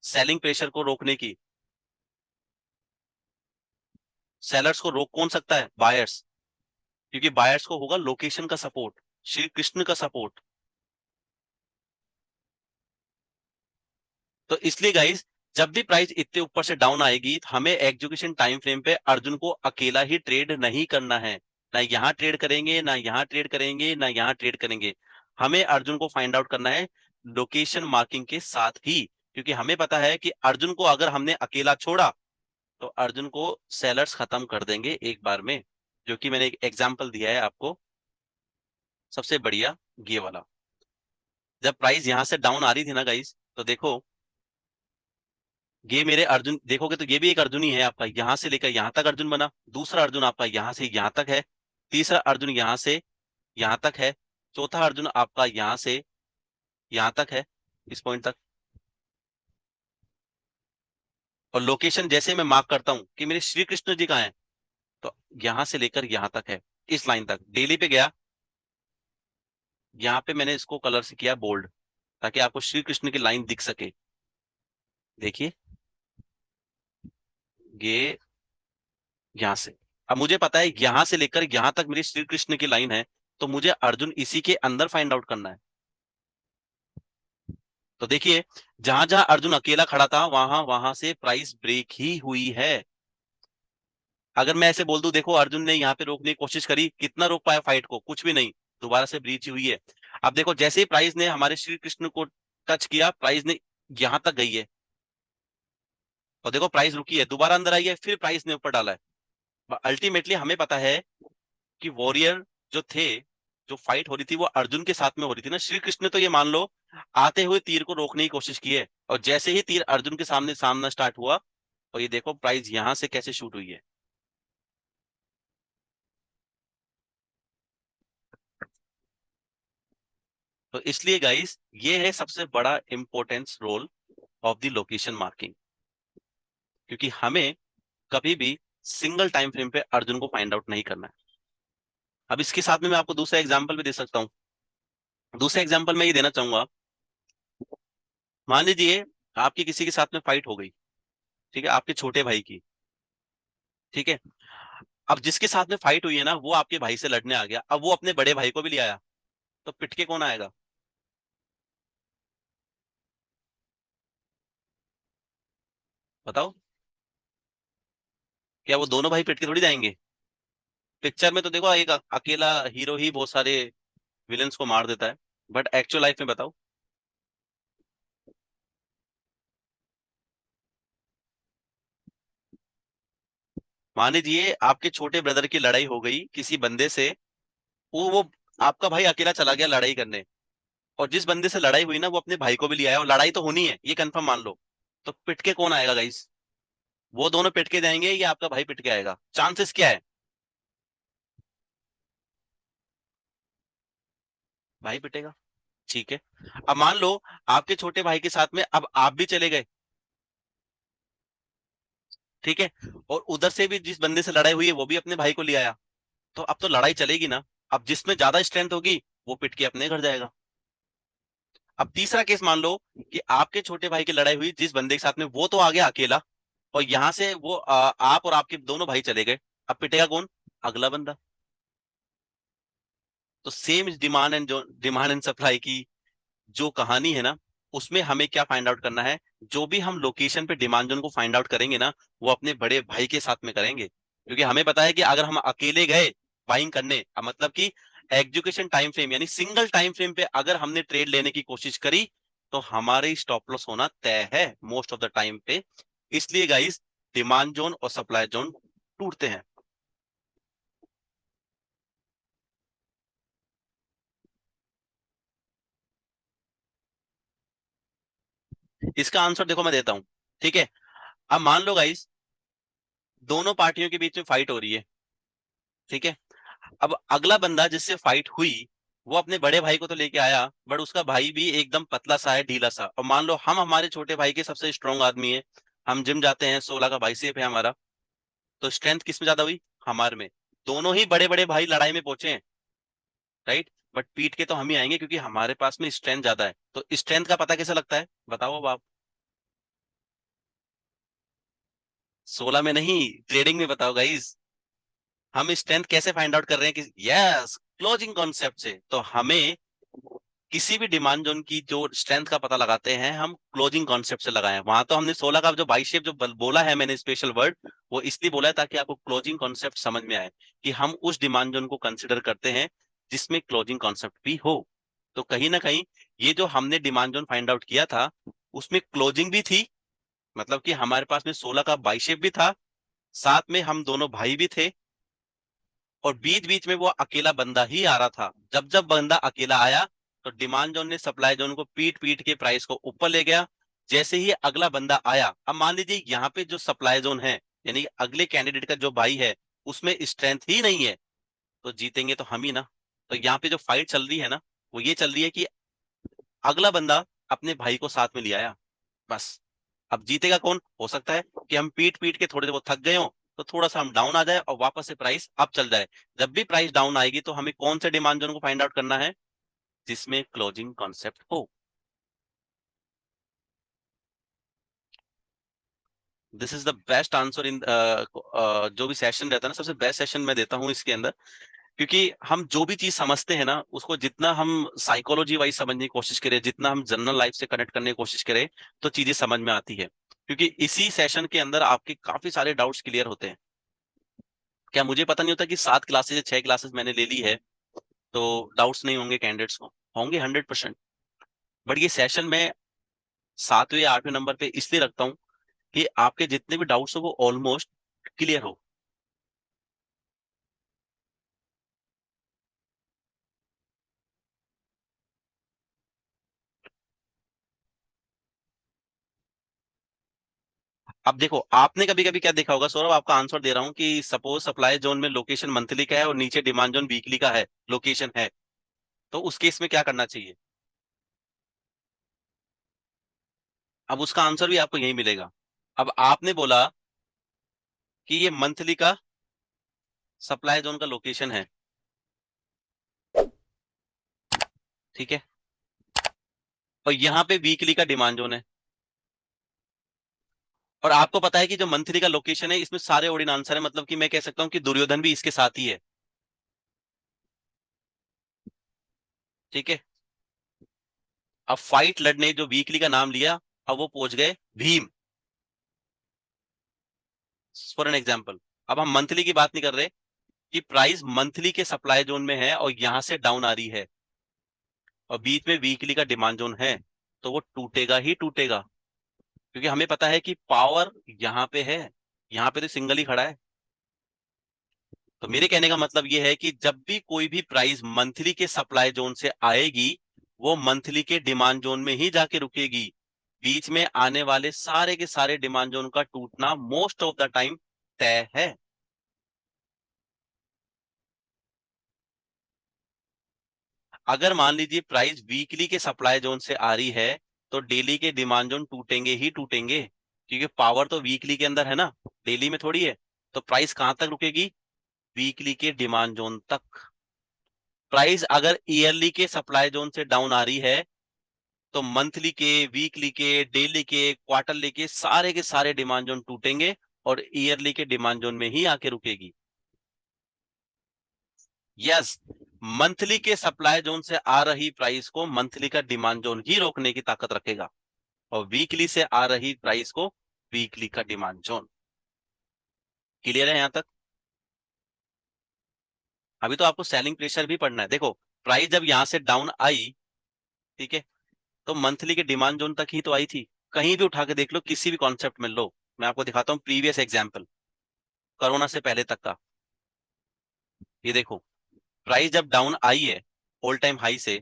सेलिंग प्रेशर को रोकने की। सेलर्स को रोक कौन सकता है, बायर्स, क्योंकि बायर्स को होगा लोकेशन का सपोर्ट, श्री कृष्ण का सपोर्ट। तो इसलिए गाइस, जब भी प्राइस इतने ऊपर से डाउन आएगी, तो हमें एग्जीक्यूशन टाइम फ्रेम पे अर्जुन को अकेला ही ट्रेड नहीं करना है, ना यहाँ ट्रेड करेंगे, ना यहाँ ट्रेड करेंगे, ना यहाँ ट्रेड करेंगे। हमें अर्जुन को फाइंड आउट करना है लोकेशन मार्किंग के साथ ही, क्योंकि हमें पता है कि अर्जुन को अगर हमने अकेला छोड़ा, तो अर्जुन को सेलर्स खत्म कर देंगे एक बार में, जो कि मैंने एक एग्जाम्पल दिया है आपको, सबसे बढ़िया ये वाला। जब प्राइस यहां से डाउन आ रही थी ना गाइस, तो देखो ये मेरे अर्जुन देखोगे तो ये भी एक अर्जुन ही है आपका, यहां से लेकर यहां तक अर्जुन बना, दूसरा अर्जुन आपका यहां से यहां तक है, तीसरा अर्जुन यहां से यहां तक है, चौथा अर्जुन आपका यहां से यहां तक है, इस पॉइंट तक। और लोकेशन जैसे मैं मार्क करता हूं कि मेरे श्री कृष्ण जी कहाँ है, तो यहां से लेकर यहां तक है, इस लाइन तक डेली पे गया, यहाँ पे मैंने इसको कलर से किया बोल्ड, ताकि आपको श्री कृष्ण की लाइन दिख सके। देखिए ये यहां से, अब मुझे पता है यहां से लेकर यहां तक मेरी श्री कृष्ण की लाइन है, तो मुझे अर्जुन इसी के अंदर फाइंड आउट करना है। तो देखिए, जहां जहां अर्जुन अकेला खड़ा था, वहां वहां से प्राइस ब्रेक ही हुई है। अगर मैं ऐसे बोल दूं, देखो अर्जुन ने यहाँ पे रोकने की कोशिश करी, कितना रोक पाया फाइट को, कुछ भी नहीं, दोबारा से ब्रीच ही हुई है। अब देखो जैसे ही प्राइस ने हमारे श्री कृष्ण को टच किया, प्राइस ने यहां तक गई है, और देखो प्राइस रुकी है, दोबारा अंदर आई है, फिर प्राइस ने ऊपर डाला है। अल्टीमेटली हमें पता है कि वॉरियर जो थे, जो फाइट हो रही थी वो अर्जुन के साथ में हो रही थी ना, श्री कृष्ण ने तो ये मान लो आते हुए तीर को रोकने की कोशिश की है, और जैसे ही तीर अर्जुन के सामने सामना स्टार्ट हुआ, और ये देखो प्राइस यहां से कैसे शूट हुई है। तो इसलिए गाइस, ये है सबसे बड़ा importance role of the location marking, क्योंकि हमें कभी भी सिंगल टाइम फ्रेम पे अर्जुन को फाइंड आउट नहीं करना है। अब इसके साथ में मैं आपको दूसरा एग्जांपल भी दे सकता हूँ। दूसरा एग्जांपल मैं ये देना चाहूंगा, मान लीजिए आपकी किसी के साथ में फाइट हो गई, ठीक है, आपके छोटे भाई की, ठीक है। अब जिसके साथ में फाइट हुई है ना, वो आपके भाई से लड़ने आ गया, अब वो अपने बड़े भाई को भी ले आया, तो पिट के कौन आएगा, बताओ, क्या वो दोनों भाई पिट के थोड़ी जाएंगे? पिक्चर में तो देखो एक अकेला हीरो ही बहुत सारे विलेंस को मार देता है, बट एक्चुअल लाइफ में बताओ। मान लीजिए आपके छोटे ब्रदर की लड़ाई हो गई किसी बंदे से, वो आपका भाई अकेला चला गया लड़ाई करने, और जिस बंदे से लड़ाई हुई ना वो अपने भाई को भी ले आया, और लड़ाई तो होनी है ये कंफर्म मान लो, तो पिट के कौन आएगा गाइस? वो दोनों पिट के जाएंगे या आपका भाई पिट के आएगा? चांसेस क्या है? भाई पिटेगा। ठीक है। अब मान लो आपके छोटे भाई के साथ में अब आप भी चले गए, ठीक है, और उधर से भी जिस बंदे से लड़ाई हुई है वो भी अपने भाई को ले आया, तो अब तो लड़ाई चलेगी ना। अब जिसमें ज्यादा स्ट्रेंथ होगी वो पिट के अपने घर जाएगा। अब तीसरा केस मान लो कि आपके छोटे भाई की लड़ाई हुई जिस बंदे के साथ में, वो तो आ गया अकेला, और यहां से वो आप और आपके दोनों भाई चले गए, अब पिटेगा कौन? अगला बंदा। तो सेम डिमांड एंड जो डिमांड एंड सप्लाई की जो कहानी है ना, उसमें हमें क्या फाइंड आउट करना है? जो भी हम लोकेशन पे डिमांड जोन को फाइंड आउट करेंगे ना, वो अपने बड़े भाई के साथ में करेंगे, क्योंकि हमें पता है कि अगर हम अकेले गए बाइंग करने, मतलब कि एग्जीक्यूशन टाइम फ्रेम यानी सिंगल टाइम फ्रेम पे अगर हमने ट्रेड लेने की कोशिश करी, तो हमारे स्टॉप लॉस होना तय है मोस्ट ऑफ द टाइम पे। इसलिए गाइस, डिमांड जोन और सप्लाई जोन टूटते हैं। इसका आंसर देखो मैं देता हूं, ठीक है। अब मान लो गाइस, दोनों पार्टियों के बीच में फाइट हो रही है, ठीक है। अब अगला बंदा जिससे फाइट हुई, वो अपने बड़े भाई को तो लेके आया, बट उसका भाई भी एकदम पतला सा है, ढीला सा, और मान लो हम हमारे छोटे भाई के सबसे स्ट्रांग आदमी है, हम जिम जाते हैं, 16 का बाइसेप है हमारा, तो स्ट्रेंथ किस में ज्यादा हुई? हमारे में। दोनों ही बड़े बड़े भाई लड़ाई में पहुंचे हैं, राइट, बट पीट के तो हम ही आएंगे क्योंकि हमारे पास में स्ट्रेंथ ज्यादा है। तो स्ट्रेंथ का पता कैसे लगता है बताओ अब आप? 16 में नहीं, ट्रेडिंग में बताओ गाइस। हम स्ट्रेंथ कैसे फाइंड आउट कर रहे हैं कि यस, क्लोजिंग कॉन्सेप्ट से। तो हमें किसी भी डिमांड जोन की जो स्ट्रेंथ का पता लगाते हैं हम क्लोजिंग कॉन्सेप्ट से लगाए हैं। वहां तो हमने 16 का जो बाई शेप जो बोला है मैंने स्पेशल वर्ड, वो इसलिए बोला है ताकि आपको क्लोजिंग कॉन्सेप्ट समझ में आए, कि हम उस डिमांड जोन को कंसिडर करते हैं जिसमें क्लोजिंग कॉन्सेप्ट भी हो। तो कहीं ना कहीं ये जो हमने डिमांड जोन फाइंड आउट किया था, उसमें क्लोजिंग भी थी, मतलब कि हमारे पास में 16 का बाई शेप भी था, साथ में हम दोनों भाई भी थे, और बीच बीच में वो अकेला बंदा ही आ रहा था। जब जब बंदा अकेला आया, तो डिमांड जोन ने सप्लाई जोन को पीट पीट के प्राइस को ऊपर ले गया। जैसे ही अगला बंदा आया, अब मान लीजिए यहाँ पे जो सप्लाई जोन है, यानी अगले कैंडिडेट का जो भाई है, उसमें स्ट्रेंथ ही नहीं है, तो जीतेंगे तो हम ही ना। तो यहाँ पे जो फाइट चल रही है ना, वो ये चल रही है कि अगला बंदा अपने भाई को साथ में ले आया, बस। अब जीतेगा कौन? हो सकता है कि हम पीट पीट के थोड़े बहुत थक गए हो, तो थोड़ा सा हम डाउन आ जाए और वापस से प्राइस अप चल जाए। जब भी प्राइस डाउन आएगी तो हमें कौन से डिमांड जोन को फाइंड आउट करना है? जिसमें क्लोजिंग कॉन्सेप्ट हो। This is the best answer in जो भी सेशन रहता है ना, सबसे बेस्ट सेशन मैं देता हूँ इसके अंदर, क्योंकि हम जो भी चीज समझते हैं ना, उसको जितना हम साइकोलॉजी वाइज समझने की कोशिश करें, जितना हम जनरल लाइफ से कनेक्ट करने की कोशिश करें, तो चीजें समझ में आती है। क्योंकि इसी सेशन के अंदर आपके काफी सारे डाउट्स क्लियर होते हैं। क्या मुझे पता नहीं होता कि 7 क्लासेज या 6 क्लासेज मैंने ले ली है, तो डाउट्स नहीं होंगे कैंडिडेट्स को? होंगे 100%। बट ये सेशन मैं 7वें या 8वें नंबर पे इसलिए रखता हूँ कि आपके जितने भी डाउट्स हो वो ऑलमोस्ट क्लियर हो। अब देखो, आपने कभी कभी क्या देखा होगा सौरभ, आपका आंसर दे रहा हूँ कि सपोज सप्लाई जोन में लोकेशन मंथली का है और नीचे डिमांड जोन वीकली का है, लोकेशन है, तो उस केस में क्या करना चाहिए? अब उसका आंसर भी आपको यही मिलेगा। अब आपने बोला कि ये मंथली का सप्लाई जोन का लोकेशन है, ठीक है, और यहाँ पे वीकली का डिमांड जोन है, और आपको पता है कि जो मंथली का लोकेशन है इसमें सारे ओडिन आंसर है, मतलब कि मैं कह सकता हूँ कि दुर्योधन भी इसके साथ ही है, ठीक है। अब फाइट लड़ने जो वीकली का नाम लिया, अब वो पहुंच गए भीम, फॉर एन एग्जाम्पल, अब हम मंथली की बात नहीं कर रहे, कि प्राइस मंथली के सप्लाई जोन में है और यहां से डाउन आ रही है और बीच में वीकली का डिमांड जोन है, तो वो टूटेगा ही टूटेगा, क्योंकि हमें पता है कि पावर यहाँ पे है, यहाँ पे तो सिंगल ही खड़ा है। तो मेरे कहने का मतलब ये है कि जब भी कोई भी प्राइस मंथली के सप्लाई जोन से आएगी, वो मंथली के डिमांड जोन में ही जाके रुकेगी। बीच में आने वाले सारे के सारे डिमांड जोन का टूटना मोस्ट ऑफ द टाइम तय है। अगर मान लीजिए प्राइस वीकली के सप्लाई जोन से आ रही है, तो डेली के डिमांड जोन टूटेंगे ही टूटेंगे, क्योंकि पावर तो वीकली के अंदर है ना, डेली में थोड़ी है। तो प्राइस कहां तक रुकेगी? वीकली के डिमांड जोन तक। प्राइस अगर ईयरली के सप्लाई जोन से डाउन आ रही है, तो मंथली के, वीकली के, डेली के, क्वार्टरली के सारे डिमांड जोन टूटेंगे और ईयरली के डिमांड जोन में ही आके रुकेगी। यस, मंथली के सप्लाई जोन से आ रही प्राइस को मंथली का डिमांड जोन ही रोकने की ताकत रखेगा, और वीकली से आ रही प्राइस को वीकली का डिमांड जोन। क्लियर है यहां तक? अभी तो आपको सेलिंग प्रेशर भी पढ़ना है। देखो, प्राइस जब यहां से डाउन आई, ठीक है, तो मंथली के डिमांड जोन तक ही तो आई थी। कहीं भी उठा के देख लो, किसी भी कॉन्सेप्ट में लो, मैं आपको दिखाता हूँ प्रीवियस एग्जाम्पल, कोरोना से पहले तक का। ये देखो, प्राइस जब डाउन आई है ऑल टाइम हाई से,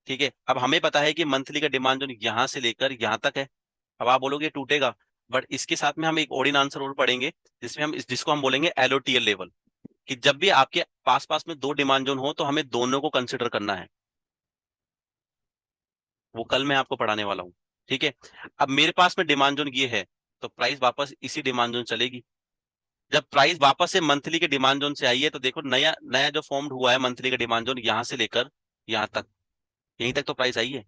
ठीक है, अब हमें पता है कि मंथली का डिमांड जोन यहां से लेकर यहां तक है। अब आप बोलोगे टूटेगा, बट इसके साथ में हम एक और इन आंसर और पढ़ेंगे, जिसमें हम जिसको हम बोलेंगे एलओटीएल लेवल, कि जब भी आपके पास पास में दो डिमांड जोन हो, तो हमें दोनों को कंसिडर करना है। वो कल मैं आपको पढ़ाने वाला हूँ, ठीक है। अब मेरे पास में डिमांड जोन ये है, तो प्राइस वापस इसी डिमांड जोन चलेगी। जब प्राइस वापस से मंथली के डिमांड जोन से आई है, तो देखो नया नया जो फॉर्म्ड हुआ है मंथली का डिमांड जोन, यहां से लेकर यहां तक, यहीं तक तो प्राइस आई है।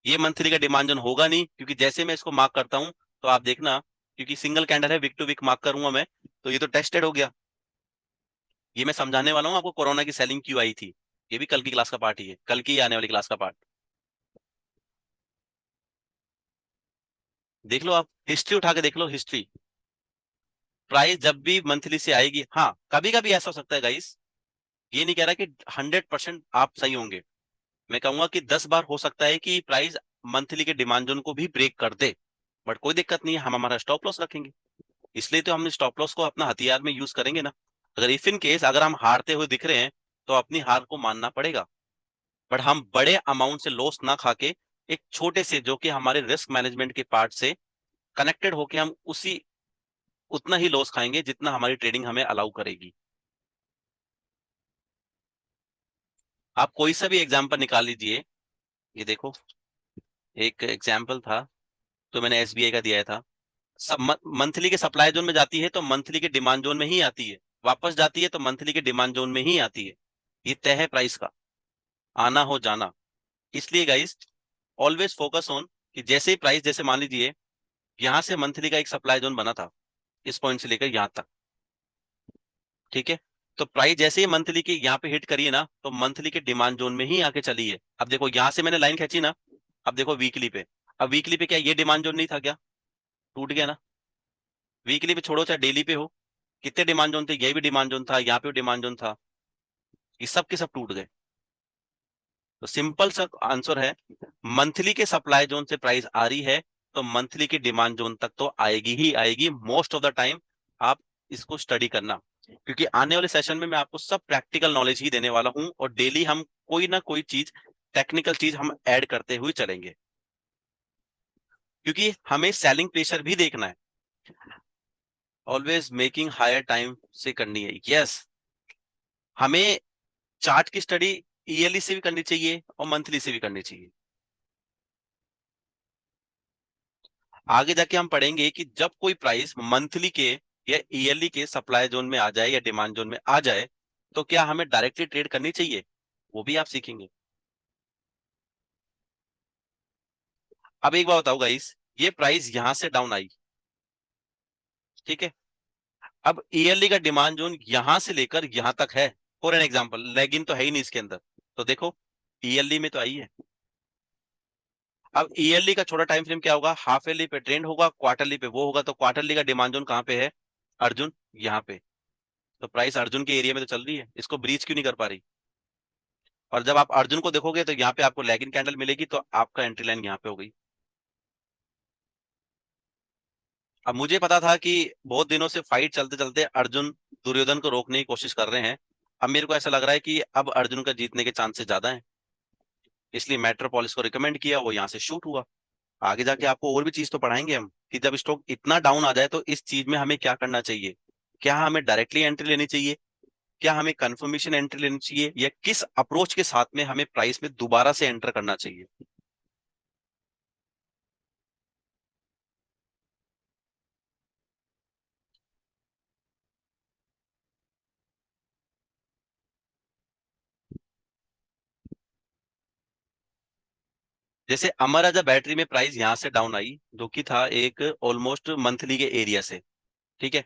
ये मंथली का डिमांड जोन होगा नहीं, क्योंकि जैसे मैं इसको मार्क करता हूं, तो आप देखना, क्योंकि सिंगल कैंडल है, वीक टू वीक मार्क करूंगा मैं, तो ये तो टेस्टेड हो गया। ये मैं समझाने वाला हूँ आपको कोरोना की सेलिंग क्यों आई थी। ये भी कल की क्लास का पार्ट ही है, कल की आने वाली क्लास का पार्ट। देख लो, आप हिस्ट्री उठा के देख लो, हिस्ट्री। प्राइस जब भी मंथली से आएगी, हाँ कभी कभी ऐसा हो सकता है गाइस, ये नहीं कह रहा कि 100% आप सही होंगे, मैं कहूंगा कि 10 बार हो सकता है कि प्राइस मंथली के डिमांड जोन को भी ब्रेक कर दे, बट कोई दिक्कत नहीं है, हम हमारा स्टॉप लॉस रखेंगे। इसलिए तो हम स्टॉप लॉस को अपना हथियार में यूज करेंगे ना। अगर इफ इन केस अगर हम हारते हुए दिख रहे हैं, तो अपनी हार को मानना पड़ेगा, बट हम बड़े अमाउंट से लॉस ना खा के, एक छोटे से जो कि हमारे रिस्क मैनेजमेंट के पार्ट से कनेक्टेड होके, हम उसी उतना ही लॉस खाएंगे जितना हमारी ट्रेडिंग हमें अलाउ करेगी। आप कोई सा भी एग्जाम्पल निकाल लीजिए। ये देखो, एक एग्जाम्पल था तो मैंने एसबीआई का दिया था। सब मंथली के सप्लाई जोन में जाती है, तो मंथली के डिमांड जोन में ही आती है, वापस जाती है तो मंथली के डिमांड जोन में ही आती है। ये तय है प्राइस का, आना हो जाना। इसलिए गाइस, ऑलवेज फोकस ऑन, कि जैसे ही प्राइस, जैसे मान लीजिए यहां से मंथली का एक सप्लाई जोन बना था, इस पॉइंट से लेकर यहां तक, ठीक है, तो प्राइस जैसे ही मंथली की यहाँ पे हिट करिए ना, तो मंथली के डिमांड जोन में ही आके चली है। अब देखो, यहां से मैंने लाइन खींची ना, अब देखो वीकली पे, अब वीकली पे क्या ये डिमांड जोन नहीं था क्या? टूट गया ना। वीकली पे छोड़ो, चाहे डेली पे हो, कितने डिमांड जोन थे, ये भी डिमांड जोन था, यहाँ पे भी डिमांड जोन था, ये सब के सब टूट गए। तो सिंपल सा आंसर है, मंथली के सप्लाई जोन से प्राइस आ रही है, तो मंथली की डिमांड जोन तक तो आएगी ही आएगी मोस्ट ऑफ द टाइम। आप इसको स्टडी करना, क्योंकि आने वाले सेशन में मैं आपको सब प्रैक्टिकल नॉलेज ही देने वाला हूं, और डेली हम कोई ना कोई चीज, टेक्निकल चीज हम ऐड करते हुए चलेंगे, क्योंकि हमें सेलिंग प्रेशर भी देखना है। ऑलवेज मेकिंग हायर टाइम से करनी है, यस। हमें चार्ट की स्टडी ईयरली से भी करनी चाहिए और मंथली से भी करनी चाहिए। आगे जाके हम पढ़ेंगे कि जब कोई प्राइस मंथली के या ईयरली के सप्लाई जोन में आ जाए या डिमांड जोन में आ जाए, तो क्या हमें डायरेक्टली ट्रेड करनी चाहिए, वो भी आप सीखेंगे। अब एक बात बताओ गाइस, ये प्राइस यहां से डाउन आई, ठीक है, अब ईयरली का डिमांड जोन यहां से लेकर यहां तक है, फॉर एन एग्जांपल, लेगिन तो है ही नहीं इसके अंदर, तो देखो ईयरली में तो आई है, अब ईयरली का छोटा टाइम फ्रेम क्या होगा, हाफ ईयरली पे ट्रेंड होगा, क्वार्टरली पे वो होगा, तो क्वार्टरली का डिमांड जोन कहाँ पे है, अर्जुन, यहाँ पे। तो प्राइस अर्जुन के एरिया में तो चल रही है, इसको ब्रीच क्यों नहीं कर पा रही। और जब आप अर्जुन को देखोगे तो यहाँ पे आपको लैगिंग कैंडल मिलेगी, तो आपका एंट्री लाइन यहाँ पे हो गई। अब मुझे पता था कि बहुत दिनों से फाइट चलते चलते अर्जुन दुर्योधन को रोकने की कोशिश कर रहे हैं। अब मेरे को ऐसा लग रहा है कि अब अर्जुन का जीतने के चांसेस ज्यादा हैं, इसलिए मेट्रोपोलिस को रिकमेंड किया, वो यहाँ से शूट हुआ। आगे जाके आपको और भी चीज तो पढ़ाएंगे हम, कि जब स्टॉक इतना डाउन आ जाए तो इस चीज में हमें क्या करना चाहिए। क्या हमें डायरेक्टली एंट्री लेनी चाहिए, क्या हमें कंफर्मेशन एंट्री लेनी चाहिए, या किस अप्रोच के साथ में हमें प्राइस में दोबारा से एंटर करना चाहिए। जैसे अमर राजा बैटरी में प्राइस यहां से डाउन आई, जो कि था एक ऑलमोस्ट मंथली के एरिया से, ठीक है,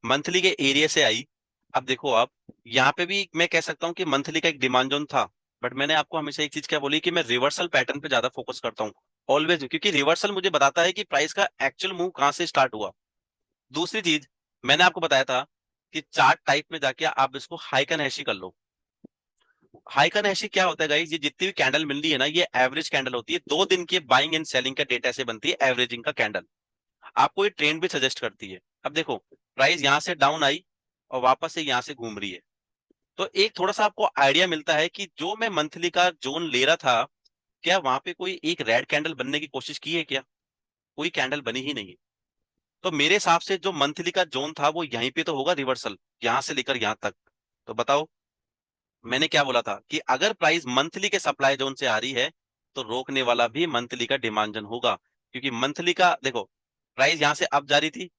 मंथली के एरिया से आई। अब देखो आप, यहाँ पे भी मैं कह सकता हूँ कि मंथली का एक डिमांड जोन था, बट मैंने आपको हमेशा एक चीज क्या बोली कि मैं रिवर्सल पैटर्न पे ज्यादा फोकस करता हूँ ऑलवेज, क्योंकि रिवर्सल मुझे बताता है कि प्राइस का एक्चुअल मूव कहाँ से स्टार्ट हुआ। दूसरी चीज, मैंने आपको बताया था कि चार्ट टाइप में जाके आप इसको हाइकन हैशी कर लो। हाइकन हैशी क्या होता है गाइस, ये जितनी भी कैंडल मिल रही है ना, ये एवरेज कैंडल होती है, 2 दिन के बाइंग एंड सेलिंग का डेटा से बनती है एवरेजिंग का कैंडल। आपको ये ट्रेंड भी सजेस्ट करती है। अब देखो, प्राइस यहां से डाउन आई और वापस से यहां से घूम रही है, तो एक थोड़ा सा आपको आइडिया मिलता है कि जो मैं मंथली का जोन ले रहा था, क्या वहां पे कोई एक रेड कैंडल बनने की कोशिश की है क्या, कोई कैंडल बनी ही नहीं है। तो मेरे हिसाब से जो मंथली का जोन था वो यहीं पे तो होगा रिवर्सल, यहां से लेकर यहां तक। तो बताओ, मैंने क्या बोला था कि अगर प्राइस मंथली के सप्लाई जोन से आ रही है, तो रोकने वाला भी मंथली का डिमांड जोन होगा, क्योंकि मंथली का देखो, प्राइस यहां से अप जा रही थी,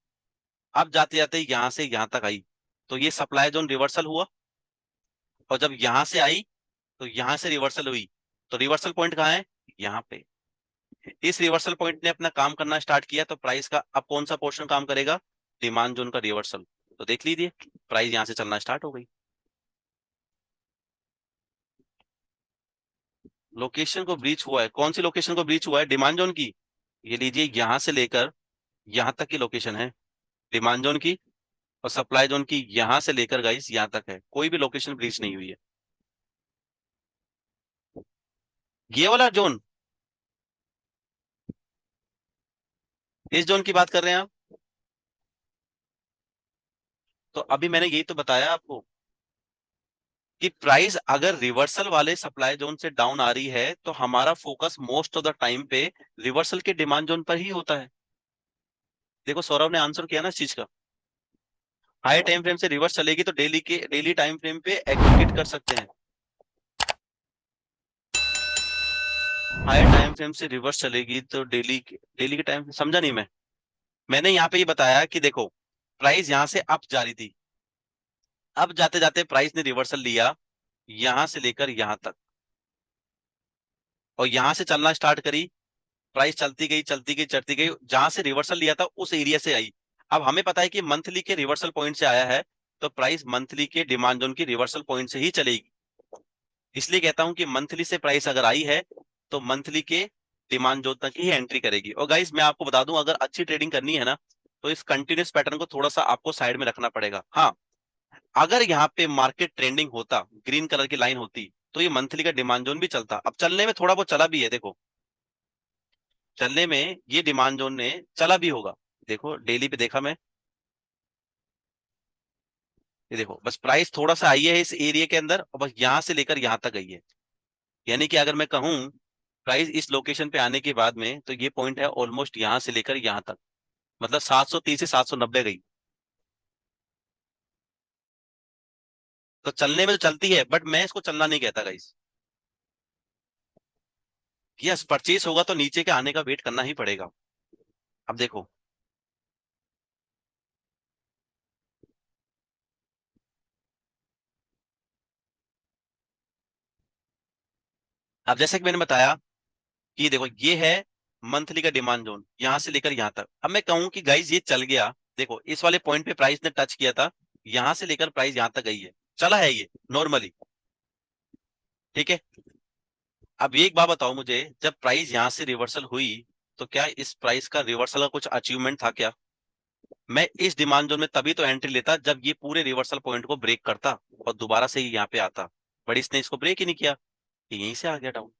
अब जाते जाते यहां से यहां तक आई, तो ये सप्लाई जोन रिवर्सल हुआ। और जब यहां से आई तो यहां से रिवर्सल हुई, तो रिवर्सल पॉइंट कहाँ है, यहाँ पे। इस रिवर्सल पॉइंट ने अपना काम करना स्टार्ट किया, तो प्राइस का अब कौन सा पोर्शन काम करेगा, डिमांड जोन का रिवर्सल। तो देख लीजिए, प्राइस यहां से चलना स्टार्ट हो गई। लोकेशन को ब्रीच हुआ है, कौन सी लोकेशन को ब्रीच हुआ है, डिमांड जोन की। ये लीजिए, यहां से लेकर यहां तक की लोकेशन है डिमांड जोन की, और सप्लाई जोन की यहां से लेकर गाइस यहां तक है, कोई भी लोकेशन ब्रीच नहीं हुई है। ये वाला जोन, इस जोन की बात कर रहे हैं आप। तो अभी मैंने यही तो बताया आपको कि प्राइस अगर रिवर्सल वाले सप्लाई जोन से डाउन आ रही है, तो हमारा focus most of the time पे रिवर्सल के डिमांड जोन पर ही होता है। देखो सौरभ ने आंसर किया ना इस चीज का, हाई टाइम फ्रेम से रिवर्स चलेगी तो डेली टाइम फ्रेम पे एग्जीक्यूट कर सकते हैं। हाई टाइम फ्रेम से रिवर्स चलेगी तो डेली डेली के टाइम, समझा नहीं मैं। मैंने यहाँ पे ये बताया कि देखो, प्राइस यहां से अप जा रही थी, अब जाते जाते प्राइस ने रिवर्सल लिया यहां से लेकर यहां तक, और यहां से चलना स्टार्ट करी। प्राइस चलती गई चलती गई चलती गई, जहां से रिवर्सल लिया था उस एरिया से आई। अब हमें पता है कि मंथली के रिवर्सल पॉइंट से आया है, तो प्राइस मंथली के डिमांड जोन की रिवर्सल पॉइंट से ही चलेगी। इसलिए कहता हूं कि मंथली से प्राइस अगर आई है, तो मंथली के डिमांड जोन तक ही एंट्री करेगी। और गाइस मैं आपको बता दूं, अगर अच्छी ट्रेडिंग करनी है ना, तो इस कंटिन्यूस पैटर्न को थोड़ा सा आपको साइड में रखना पड़ेगा। हाँ, अगर यहाँ पे मार्केट ट्रेंडिंग होता, ग्रीन कलर की लाइन होती, तो ये मंथली का डिमांड जोन भी चलता। अब चलने में थोड़ा बहुत चला भी है, देखो चलने में ये डिमांड जोन ने चला भी होगा। देखो डेली पे देखा मैं, ये देखो बस प्राइस थोड़ा सा आई है इस एरिया के अंदर, और बस यहां से लेकर यहां तक गई है। यानी कि अगर मैं कहूं, प्राइस इस लोकेशन पे आने के बाद में, तो ये पॉइंट है ऑलमोस्ट यहां से लेकर यहां तक, मतलब 730 से 790 गई। तो चलने में तो चलती है, बट मैं इसको चलना नहीं कहता गाइस। यस, परचेस होगा तो नीचे के आने का वेट करना ही पड़ेगा। अब देखो, अब जैसे कि मैंने बताया कि देखो ये है मंथली का डिमांड जोन, यहां से लेकर यहां तक। अब मैं कहूं कि गाइस ये चल गया, देखो इस वाले पॉइंट पे प्राइस ने टच किया था, यहां से लेकर प्राइस यहां तक गई है, चला है ये नॉर्मली, ठीक है। अब एक बात बताओ मुझे, जब प्राइस यहां से रिवर्सल हुई तो क्या इस प्राइस का रिवर्सल का कुछ अचीवमेंट था क्या? मैं इस डिमांड जोन में तभी तो एंट्री लेता जब ये पूरे रिवर्सल पॉइंट को ब्रेक करता और दोबारा से ही यहाँ पे आता, बट इसने इसको ब्रेक ही नहीं किया, ये यहीं से आ गया डाउन।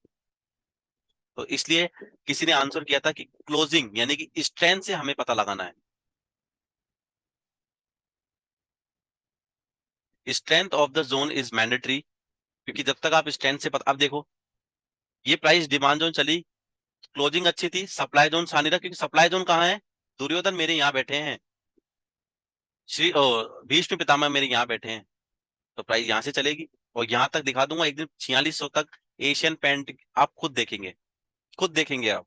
तो इसलिए किसी ने आंसर किया था कि क्लोजिंग यानी कि स्ट्रेंथ से हमें पता लगाना है, strength of the zone is mandatory. क्योंकि जब तक आप स्ट्रेंथ से पता, अब देखो ये प्राइस डिमांड जोन चली, क्लोजिंग अच्छी थी, सप्लाई जोन सा नहीं रहा, क्योंकि सप्लाई जोन कहाँ है? दुर्योधन मेरे यहाँ बैठे हैं, श्री भीष्म पितामह मेरे यहाँ बैठे हैं, तो प्राइस यहाँ से चलेगी। और यहाँ तक दिखा दूंगा एक दिन 4600 तक एशियन पेंट, आप खुद देखेंगे, खुद देखेंगे आप।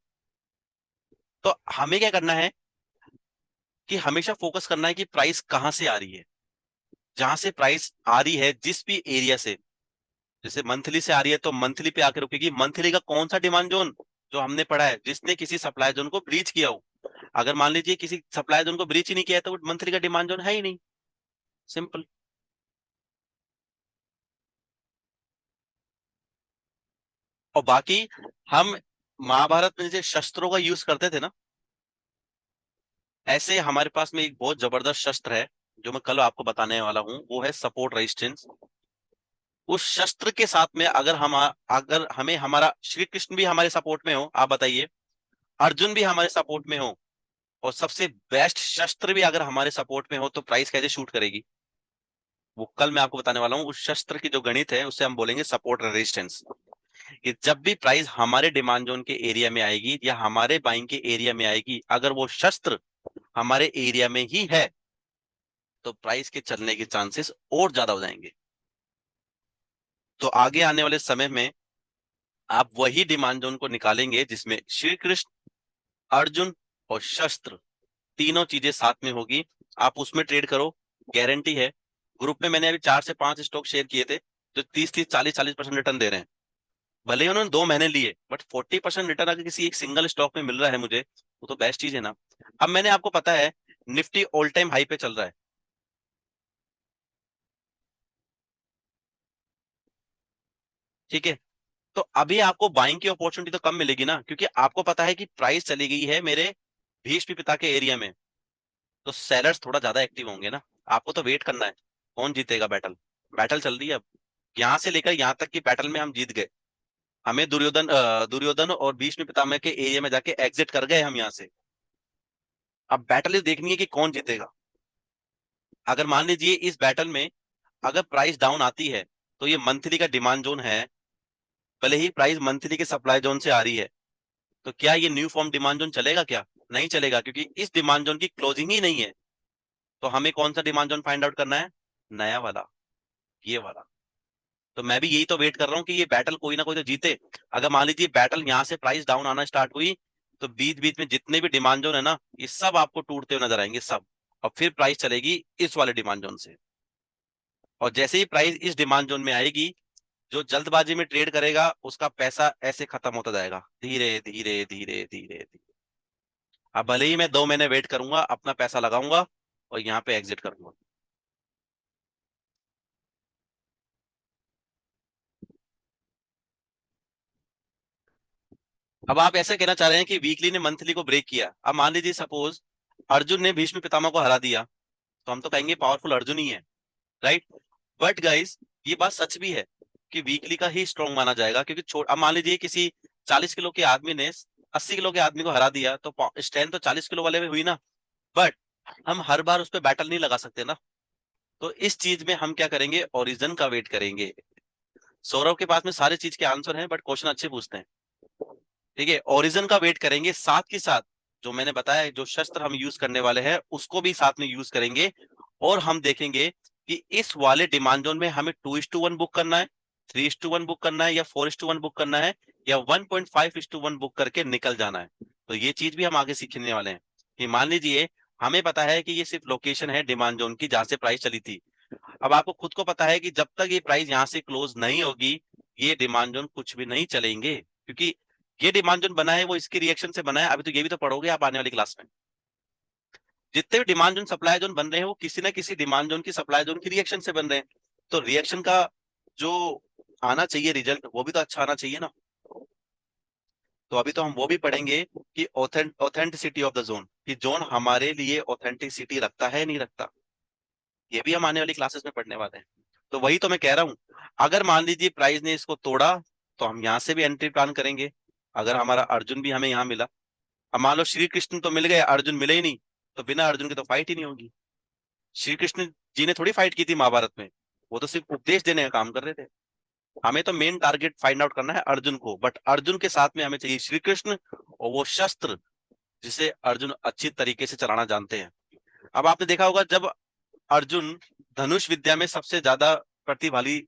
तो हमें क्या करना है कि हमेशा फोकस करना है कि प्राइस कहाँ से आ रही है। जहां से प्राइस आ रही है जिस भी एरिया से, जैसे मंथली से आ रही है तो मंथली पे आके रुकेगी। मंथली का कौन सा डिमांड जोन जो हमने पढ़ा है, जिसने किसी सप्लाई जोन को ब्रीच किया हो। अगर मान लीजिए किसी सप्लाई जोन को ब्रीच ही नहीं किया है तो मंथली का डिमांड जोन है ही नहीं। सिंपल। और बाकी हम महाभारत में जैसे शस्त्रों का यूज करते थे ना, ऐसे हमारे पास में एक बहुत जबरदस्त शस्त्र है जो मैं कल आपको बताने वाला हूँ, वो है सपोर्ट रेजिस्टेंस। उस शस्त्र के साथ में अगर हमें हमारा श्री कृष्ण भी हमारे सपोर्ट में हो, आप बताइए, अर्जुन भी हमारे सपोर्ट में हो, और सबसे बेस्ट शस्त्र भी अगर हमारे सपोर्ट में हो, तो प्राइस कैसे शूट करेगी? वो कल मैं आपको बताने वाला हूँ। उस शस्त्र की जो गणित है उससे हम बोलेंगे सपोर्ट रेजिस्टेंस। कि जब भी प्राइस हमारे डिमांड जोन के एरिया में आएगी या हमारे बाइंग के एरिया में आएगी, अगर वो शस्त्र हमारे एरिया में ही है, तो प्राइस के चलने के चांसेस और ज्यादा हो जाएंगे। तो आगे आने वाले समय में आप वही डिमांड जोन को निकालेंगे जिसमें श्री कृष्ण, अर्जुन और शस्त्र तीनों चीजें साथ में होगी। आप उसमें ट्रेड करो, गारंटी है। ग्रुप में मैंने अभी 4 से 5 स्टॉक शेयर किए थे जो 30-30, 40-40% रिटर्न दे रहे हैं। भले ही उन्होंने 2 महीने लिए, बट 40% रिटर्न अगर किसी एक सिंगल स्टॉक में मिल रहा है मुझे, वो तो बेस्ट चीज है ना। अब मैंने आपको पता है निफ्टी ऑल टाइम हाई पे चल रहा है, ठीक है? तो अभी आपको बाइंग की अपॉर्चुनिटी तो कम मिलेगी ना, क्योंकि आपको पता है कि प्राइस चली गई है मेरे भीष्म पिता के एरिया में। तो सेलर्स थोड़ा ज्यादा एक्टिव होंगे ना। आपको तो वेट करना है कौन जीतेगा बैटल। बैटल चल रही है अब, यहाँ से लेकर यहाँ तक की बैटल में हम जीत गए। हमें दुर्योधन और भीष्म पितामह के एरिया में जाके एग्जिट कर गए हम यहाँ से। अब बैटल ये देखनी है कि कौन जीतेगा। अगर मान लीजिए इस बैटल में अगर प्राइस डाउन आती है, तो ये मंथली का डिमांड जोन है, भले ही प्राइस मंथली के सप्लाई जोन से आ रही है, तो क्या ये न्यू फॉर्म डिमांड जोन चलेगा क्या? नहीं चलेगा, क्योंकि इस डिमांड जोन की क्लोजिंग ही नहीं है। तो हमें कौन सा डिमांड जोन फाइंड आउट करना है? नया वाला, ये वाला। तो मैं भी यही तो वेट कर रहा हूँ कि ये बैटल कोई ना कोई तो जीते। अगर मान लीजिए बैटल यहाँ से प्राइस डाउन आना स्टार्ट हुई, तो बीच बीच में जितने भी डिमांड जोन है ना, ये सब आपको टूटते हुए नजर आएंगे सब। और फिर प्राइस चलेगी इस वाले डिमांड जोन से। और जैसे ही प्राइस इस डिमांड जोन में आएगी, जो जल्दबाजी में ट्रेड करेगा उसका पैसा ऐसे खत्म होता जाएगा, धीरे धीरे धीरे धीरे धीरे। अब भले ही मैं 2 महीने वेट करूंगा, अपना पैसा लगाऊंगा और यहाँ पे एग्जिट करूंगा। अब आप ऐसे कहना चाह रहे हैं कि वीकली ने मंथली को ब्रेक किया। अब मान लीजिए सपोज अर्जुन ने भीष्म पितामह को हरा दिया, तो हम तो कहेंगे पावरफुल अर्जुन ही है, राइट? बट गाइस, ये बात सच भी है कि वीकली का ही स्ट्रॉन्ग माना जाएगा, क्योंकि छोड़, अब मान लीजिए किसी 40 किलो के आदमी ने 80 किलो के आदमी को हरा दिया, तो स्ट्रेंथ तो 40 किलो वाले में हुई ना। बट हम हर बार उस पर बैटल नहीं लगा सकते ना। तो इस चीज में हम क्या करेंगे, ओरिजिन का वेट करेंगे। सौरव के पास में सारे चीज के आंसर हैं, बट क्वेश्चन अच्छे पूछते हैं। ठीक है, ओरिजिन का वेट करेंगे, साथ के साथ जो मैंने बताया जो शस्त्र हम यूज करने वाले हैं उसको भी साथ में यूज करेंगे। और हम देखेंगे कि इस वाले डिमांड जोन में हमें 2:1 बुक करना है, 3:1 बुक करना है, या 4:1 बुक करना है, या 1.5:1 बुक करके निकल जाना है। तो ये चीज भी हम आगे सीखने वाले हैं। कि मान लीजिए हमें पता है कि ये सिर्फ लोकेशन है डिमांड जोन की जहां से प्राइस चली थी। अब आपको खुद को पता है कि जब तक ये प्राइस यहाँ से क्लोज नहीं होगी, ये डिमांड जोन कुछ भी नहीं चलेंगे, क्योंकि ये डिमांड जोन बना है वो इसके रिएक्शन से बना है। अभी तो ये भी तो पढ़ोगे आप आने वाली क्लास में। जितने भी डिमांड जोन सप्लाई जोन बन रहे हैं वो किसी ना किसी डिमांड जोन की सप्लाई जोन की रिएक्शन से बन रहे हैं। तो रिएक्शन का जो आना चाहिए रिजल्ट, वो भी तो अच्छा आना चाहिए ना। तो अभी तो हम वो भी पढ़ेंगे कि ऑथेंटिसिटी ऑफ द जोन, कि जोन हमारे लिए ऑथेंटिसिटी रखता है नहीं रखता, ये भी हम आने वाली क्लासेस में पढ़ने वाले हैं। तो वही तो मैं कह रहा हूँ, अगर मान लीजिए प्राइस ने इसको तोड़ा तो हम यहाँ से भी एंट्री प्लान करेंगे। अगर हमारा अर्जुन भी हमें यहाँ मिला, अब मान लो श्री कृष्ण तो मिल गए, अर्जुन मिले ही नहीं, तो बिना अर्जुन के तो फाइट ही नहीं होगी। श्री कृष्ण जी ने थोड़ी फाइट की थी महाभारत में, वो तो सिर्फ उपदेश देने का काम कर रहे थे। हमें तो मेन टारगेट फाइंड आउट करना है अर्जुन को, बट अर्जुन के साथ में हमें चाहिए श्री कृष्ण और वो शस्त्र जिसे अर्जुन अच्छी तरीके से चलाना जानते हैं। अब आपने देखा होगा, जब अर्जुन धनुष विद्या में सबसे ज्यादा प्रतिभागी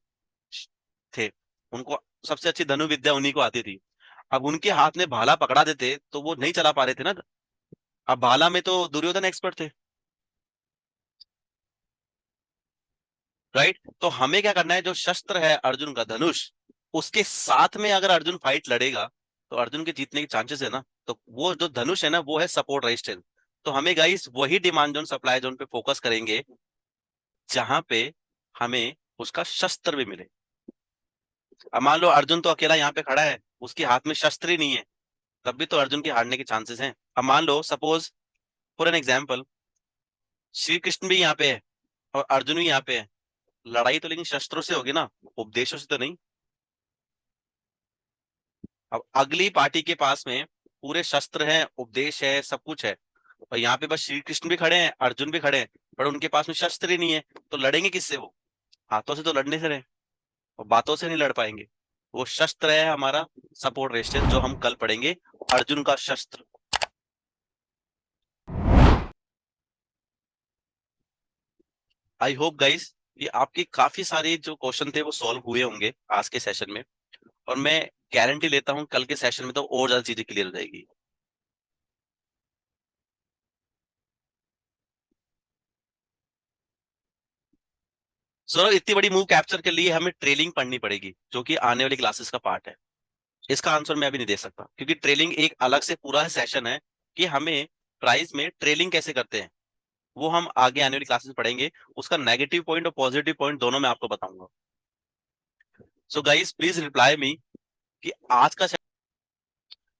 थे, उनको सबसे अच्छी धनु विद्या उन्हीं को आती थी, अब उनके हाथ में भाला पकड़ा देते तो वो नहीं चला पा रहे थे ना। अब भाला में तो दुर्योधन एक्सपर्ट थे, राइट। तो हमें क्या करना है, जो शस्त्र है अर्जुन का धनुष, उसके साथ में अगर अर्जुन फाइट लड़ेगा तो अर्जुन के जीतने के चांसेस है ना। तो वो जो धनुष है ना, वो है सपोर्ट रेजिस्टेंस। तो हमें गाइस वही डिमांड जोन सप्लाई जोन पे फोकस करेंगे जहां पे हमें उसका शस्त्र भी मिले। अब मान लो अर्जुन तो अकेला यहाँ पे खड़ा है, उसके हाथ में शस्त्र ही नहीं है, तब भी तो अर्जुन के हारने के चांसेस हैं। अब मान लो suppose, for an example, Shri Krishna भी यहाँ पे है और अर्जुन भी यहाँ पे है, लड़ाई तो लेकिन शस्त्रों से होगी ना, उपदेशों से तो नहीं। अब अगली पार्टी के पास में पूरे शस्त्र हैं, उपदेश है, सब कुछ है, और यहाँ पे बस श्री कृष्ण भी खड़े हैं, अर्जुन भी खड़े हैं, पर उनके पास में शस्त्र ही नहीं है। तो लड़ेंगे किससे वो? हाथों से तो लड़ने से रहे, और बातों से नहीं लड़ पाएंगे। वो शस्त्र है हमारा सपोर्ट रेजिस्टेंस, जो हम कल पढ़ेंगे, अर्जुन का शस्त्र। आई होप गाइस कि आपकी काफी सारे जो क्वेश्चन थे वो सॉल्व हुए होंगे आज के सेशन में, और मैं गारंटी लेता हूँ कल के सेशन में तो और ज्यादा चीजें क्लियर हो जाएगी। सो इतनी बड़ी मूव कैप्चर के लिए हमें ट्रेलिंग पढ़नी पड़ेगी, जो कि आने वाली क्लासेस का पार्ट है। इसका आंसर मैं अभी नहीं दे सकता, क्योंकि ट्रेलिंग एक अलग से पूरा सेशन है, कि हमें प्राइस में ट्रेलिंग कैसे करते हैं, वो हम आगे आने वाली क्लासेस में पढ़ेंगे। उसका नेगेटिव पॉइंट और पॉजिटिव पॉइंट दोनों मैं आपको बताऊंगा। So guys please reply me कि आज का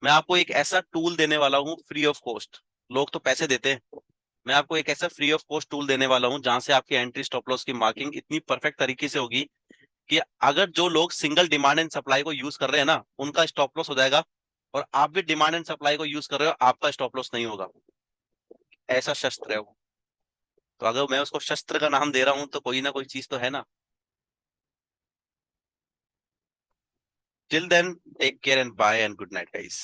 मैं आपको एक ऐसा टूल देने वाला हूँ फ्री ऑफ कॉस्ट। लोग तो पैसे देते हैं, मैं आपको एक ऐसा फ्री ऑफ कॉस्ट टूल देने वाला हूँ जहां से आपकी एंट्री स्टॉप लॉस की मार्किंग इतनी परफेक्ट तरीके से होगी कि अगर जो लोग सिंगल डिमांड एंड सप्लाई को यूज कर रहे हैं ना, उनका स्टॉप लॉस हो जाएगा, और आप भी डिमांड एंड सप्लाई को यूज कर रहे हो, आपका स्टॉप लॉस नहीं होगा। ऐसा शस्त्र है वो। तो अगर मैं उसको शस्त्र का नाम दे रहा हूं तो कोई ना कोई चीज तो है ना। Till then, take care and bye and good night guys.